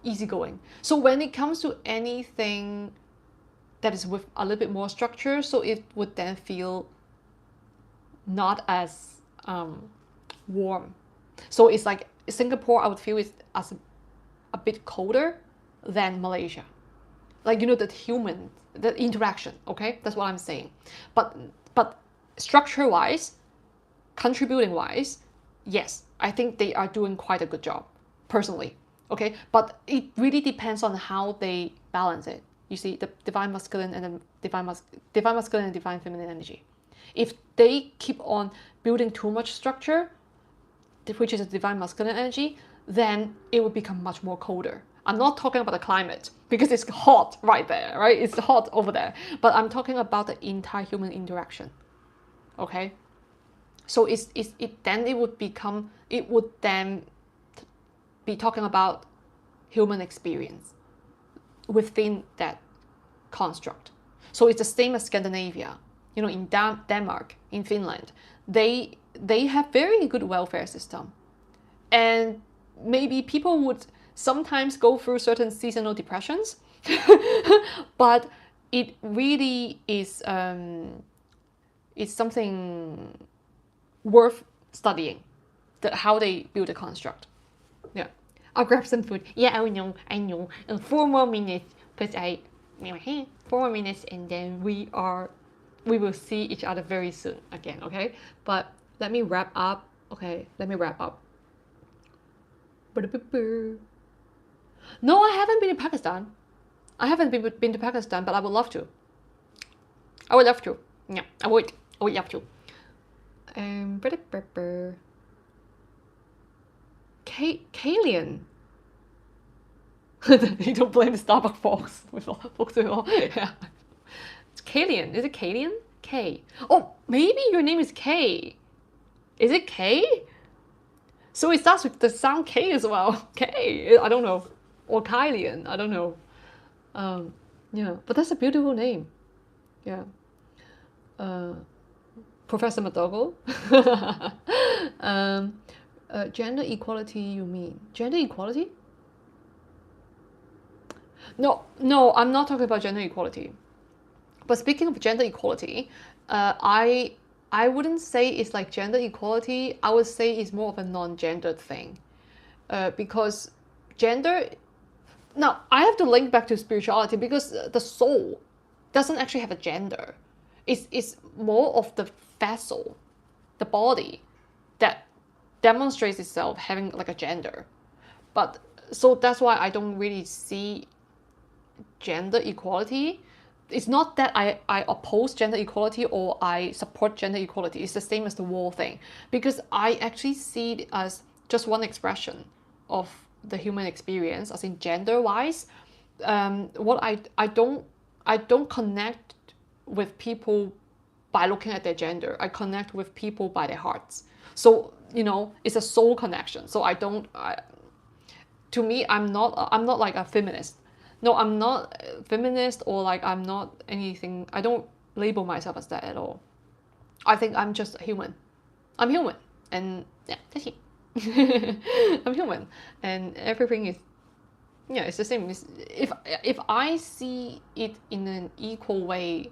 easygoing. So when it comes to anything that is with a little bit more structure, so it would then feel not as warm. So it's like Singapore, I would feel it as a bit colder than Malaysia. like, you know, the interaction, okay? That's what I'm saying. But structure-wise, contributing-wise, yes, I think they are doing quite a good job, personally, okay? But it really depends on how they balance it. You see, the divine masculine and the divine masculine and divine feminine energy. If they keep on building too much structure, which is a divine masculine energy, then it will become much more colder. I'm not talking about the climate because it's hot right there, right? It's hot over there. But I'm talking about the entire human interaction. Okay? So it would then be talking about human experience within that construct. So it's the same as Scandinavia. You know, in Denmark, in Finland, they have very good welfare system. And maybe people would sometimes go through certain seasonal depressions, but it really is something worth studying, how they build a construct. Yeah. I'll grab some food. Yeah, I know. 4 more minutes, because I 4 more minutes, and then we will see each other very soon again, okay? But let me wrap up. Okay, let me wrap up. No, I haven't been to Pakistan. I haven't been to Pakistan, but I would love to. I would love to. Yeah, I would love to. Kalian. You don't blame the Starbucks box with all. Yeah. It's Kalian. Is it Kalian? K. Oh, maybe your name is K. Is it K? So it starts with the sound K as well. K. I don't know. Or Kylian. I don't know. Yeah, but that's a beautiful name. Yeah. Professor McDougall. Gender equality, you mean? Gender equality? No, I'm not talking about gender equality. But speaking of gender equality, I wouldn't say it's like gender equality. I would say it's more of a non-gendered thing. Because gender... Now, I have to link back to spirituality because the soul doesn't actually have a gender. It's more of the vessel, the body, that demonstrates itself having like a gender. But so that's why I don't really see gender equality. It's not that I oppose gender equality or I support gender equality. It's the same as the war thing. Because I actually see it as just one expression of the human experience, as in gender-wise. What I don't connect with people by looking at their gender. I connect with people by their hearts. So, you know, it's a soul connection. So to me, I'm not like a feminist. No, I'm not a feminist, or like I'm not anything. I don't label myself as that at all. I think I'm just a human. I'm human, and yeah, that's it. I'm human, and everything is, yeah, it's the same. If I see it in an equal way,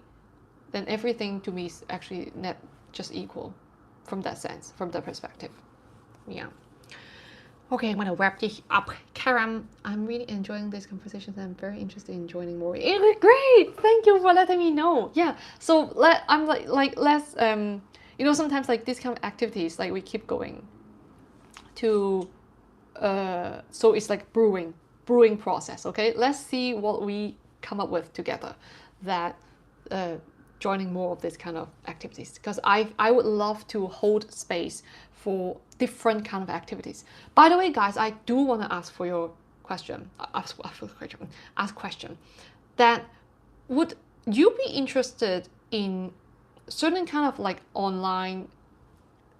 then everything to me is actually not just equal, from that sense, from that perspective. Yeah. Okay, I'm gonna wrap this up. Karam, I'm really enjoying these conversations and I'm very interested in joining more. Great! Thank you for letting me know. Yeah, so I'm like less, you know, sometimes like these kind of activities, like we keep going to, so it's like brewing process, okay? Let's see what we come up with together, that joining more of this kind of activities, because I would love to hold space for different kind of activities. By the way, guys, I do want to ask for your question. Ask question. That would you be interested in certain kind of like online,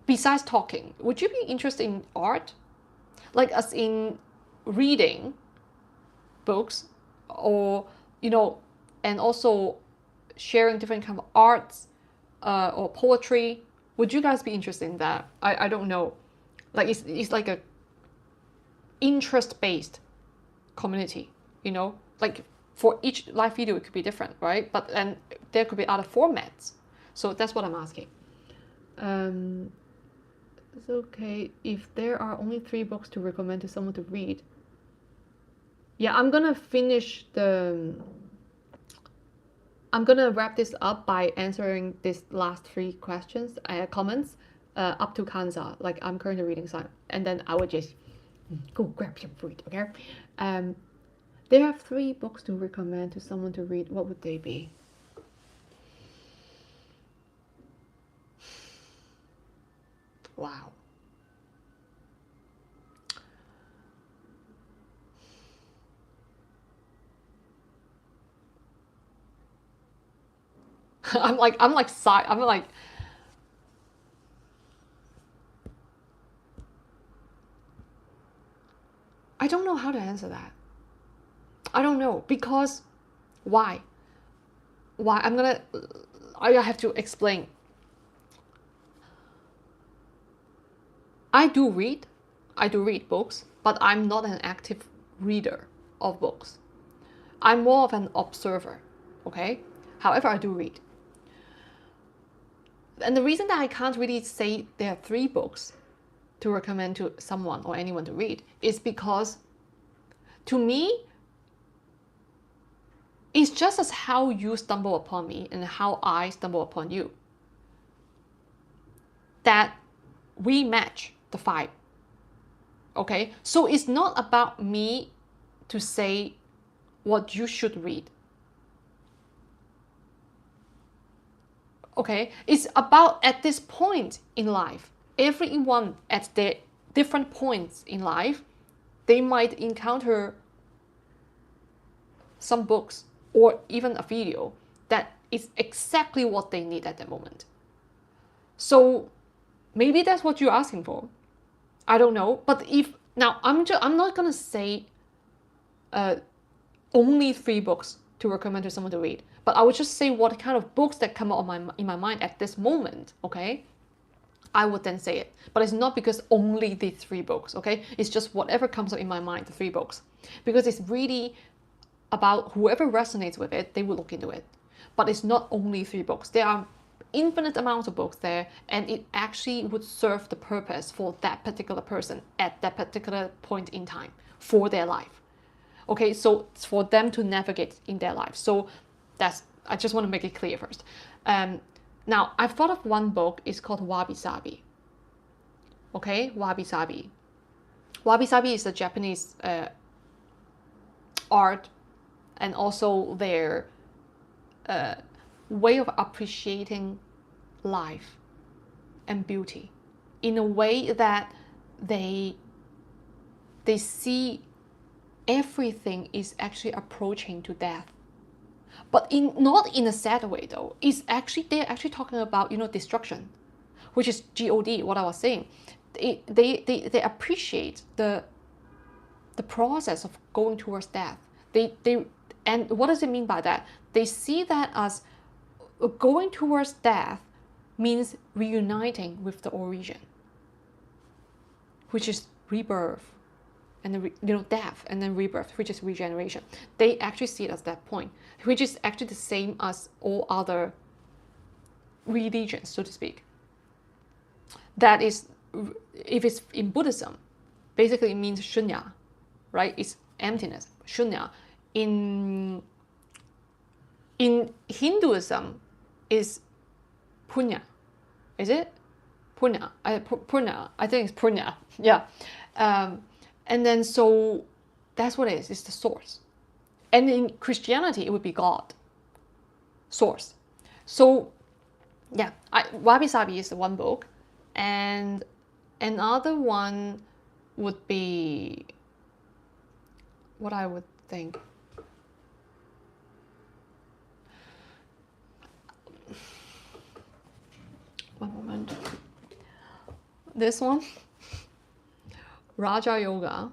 besides talking? Would you be interested in art, like as in reading books, or you know, and also sharing different kind of arts or poetry? Would you guys be interested in that? I don't know. Like it's like a interest-based community, you know? Like for each live video it could be different, right? But and there could be other formats. So that's what I'm asking. It's okay if there are only 3 books to recommend to someone to read. Yeah, I'm gonna finish the I'm gonna wrap this up by answering these last three questions, comments, up to Kansa. Like I'm currently reading some, and then I would just go grab your food, okay? There are 3 books to recommend to someone to read. What would they be? Wow. I'm like, I don't know how to answer that. I don't know, because why? Why? I have to explain. I do read books, but I'm not an active reader of books. I'm more of an observer, okay? However, I do read. And the reason that I can't really say there are 3 books to recommend to someone or anyone to read is because, to me, it's just as how you stumble upon me and how I stumble upon you, that we match the vibe. Okay? So it's not about me to say what you should read. Okay? It's about at this point in life, everyone at their different points in life, they might encounter some books or even a video that is exactly what they need at that moment. So maybe that's what you're asking for. I don't know. But if now I'm not gonna say only 3 books to recommend to someone to read, but I would just say what kind of books that come out in my mind at this moment. Okay, I would then say it. But it's not because only the 3 books. Okay, it's just whatever comes up in my mind, the 3 books, because it's really about whoever resonates with it, they will look into it. But it's not only 3 books. There are infinite amounts of books there, and it actually would serve the purpose for that particular person at that particular point in time for their life. Okay, so it's for them to navigate in their life. So I just want to make it clear first. Now, I've thought of one book. It's called Wabi Sabi. Okay, Wabi Sabi. Wabi Sabi is a Japanese art, and also their way of appreciating life and beauty in a way that they see everything is actually approaching to death, but not in a sad way though. They're actually talking about destruction, which is God. What I was saying, they appreciate the process of going towards death. And what does it mean by that? They see that as going towards death means reuniting with the origin, which is rebirth, and then death, and then rebirth, which is regeneration. They actually see it as that point, which is actually the same as all other religions, so to speak. That is, if it's in Buddhism, basically it means shunya, right? It's emptiness, shunya. In Hinduism, is punya. Is it punya? Punya. I think it's punya. Yeah. And then so that's what it is. It's the source. And in Christianity, it would be God, source. So yeah, Wabi Sabi is the one book, and another one would be what I would think. One moment. This one, Raja Yoga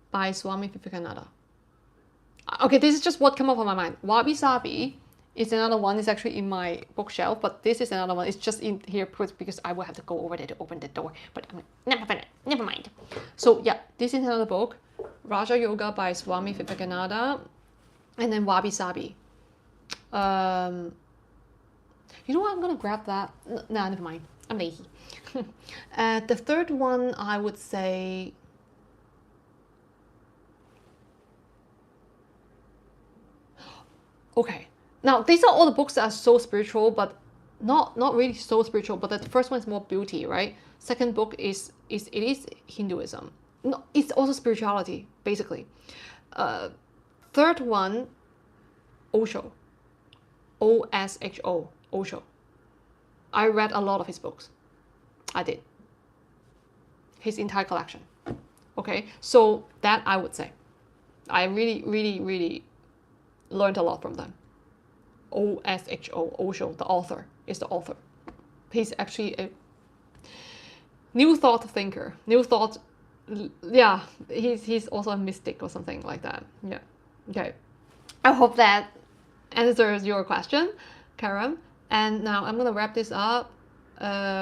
by Swami Vivekananda. Okay, this is just what came up on my mind. Wabi Sabi is another one. It's actually in my bookshelf, but this is another one. It's just in here because I will have to go over there to open the door. But never mind. So yeah, this is another book, Raja Yoga by Swami Vivekananda, and then Wabi Sabi. You know what? I'm gonna grab that. No, never mind. I'm lazy. The third one, I would say. Okay, Now, these are all the books that are so spiritual, but not really so spiritual. But the first one is more beauty, right? Second book is Hinduism. No, it's also spirituality, basically. Third one, Osho. OSHO, Osho. I read a lot of his books. I did. His entire collection. Okay, so that I would say. I really learned a lot from them. OSHO, Osho, the author, is the author. He's actually a New Thought thinker. New Thought, yeah, he's also a mystic or something like that. Yeah, okay. I hope that answers your question, Karam. And now I'm gonna wrap this up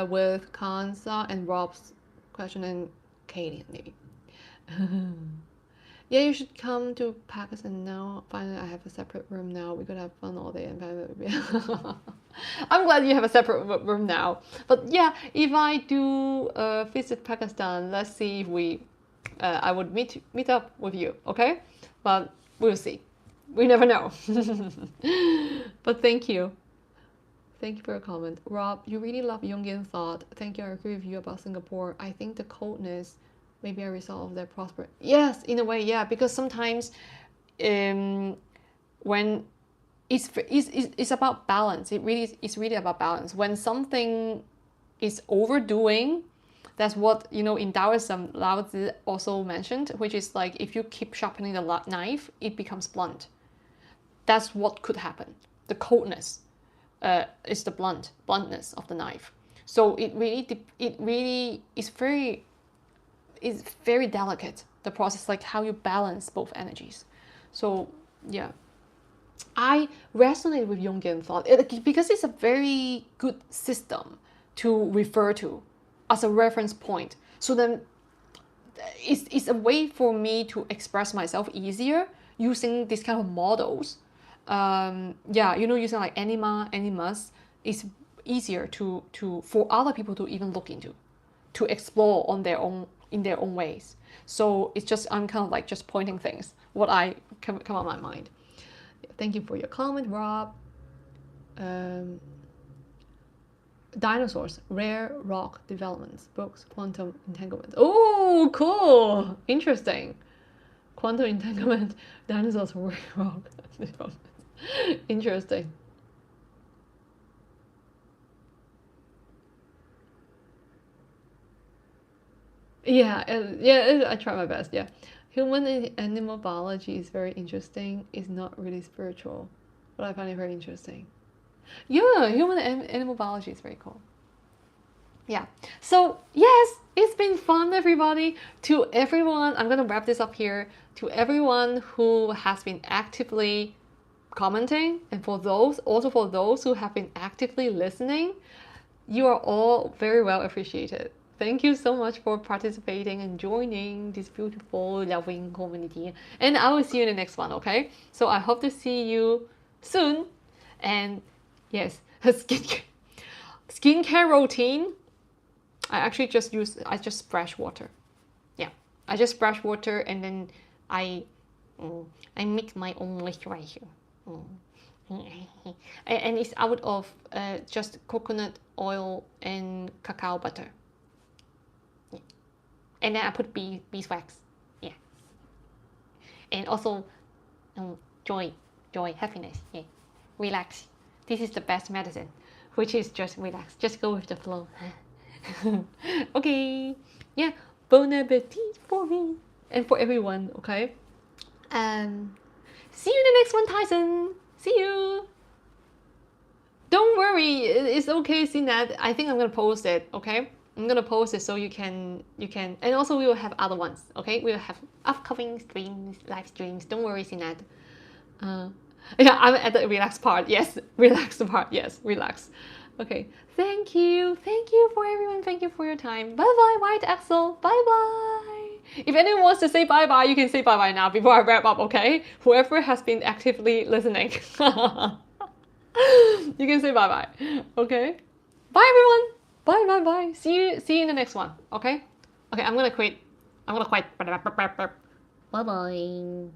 with Kansa and Rob's question and Katie, maybe. Yeah, you should come to Pakistan now. Finally, I have a separate room now. We could have fun all day. And I'm glad you have a separate room now. But yeah, if I do visit Pakistan, let's see if we, I would meet up with you, okay? But we'll see. We never know. But thank you. Thank you for your comment. Rob, you really love Jungian thought. Thank you. I agree with you about Singapore. I think the coldness, maybe a result of their prosperity. Yes, in a way, yeah. Because sometimes when it's about balance. It's really about balance. When something is overdoing, that's what, you know, in Taoism, Lao Tzu also mentioned, which is like if you keep sharpening the knife, it becomes blunt. That's what could happen. The coldness is the bluntness of the knife. So it really is very delicate, the process, like how you balance both energies. So yeah, I resonate with Jungian thought because it's a very good system to refer to as a reference point. So then it's a way for me to express myself easier using these kind of models. Yeah, you know, using like animus is easier for other people to even look into, to explore on their own, in their own ways. So it's just, I'm kind of like just pointing things, what I come on my mind. Thank you for your comment, Rob. Dinosaurs, rare rock developments, books, quantum entanglement. Oh, cool, interesting. Quantum entanglement, dinosaurs, rare rock developments. Interesting. Yeah, I try my best. Yeah, human and animal biology is very interesting. It's not really spiritual, but I find it very interesting. Yeah, human and animal biology is very cool. Yeah. So yes, it's been fun, everybody. To everyone, I'm gonna wrap this up here. To everyone who has been actively commenting, and for those who have been actively listening, you are all very well appreciated. Thank you so much for participating and joining this beautiful, loving community. And I will see you in the next one, okay? So I hope to see you soon. And yes, skincare routine. I just splash water. Yeah, I just splash water and then I mix my own moisturizer. And it's out of just coconut oil and cacao butter. Yeah. And then I put beeswax. Yeah. And also joy, happiness. Yeah. Relax. This is the best medicine, which is just relax. Just go with the flow. Okay. Yeah. Bon appetit for me and for everyone. Okay. See you in the next one, Tyson. See you. Don't worry, it's okay, Sinat. I think I'm gonna post it, okay? I'm gonna post it so you can, and also we will have other ones, okay? We will have upcoming streams, live streams. Don't worry, Sinat. Yeah, I'm at the relax part. Yes, relax part. Yes, relax. Okay, thank you for everyone. Thank you for your time. Bye bye, White Axel. Bye bye. If anyone wants to say bye bye, you can say bye bye now before I wrap up. Okay, whoever has been actively listening. You can say bye bye. Okay. Bye everyone. Bye. See you in the next one. Okay. Okay. I'm gonna quit. Bye bye.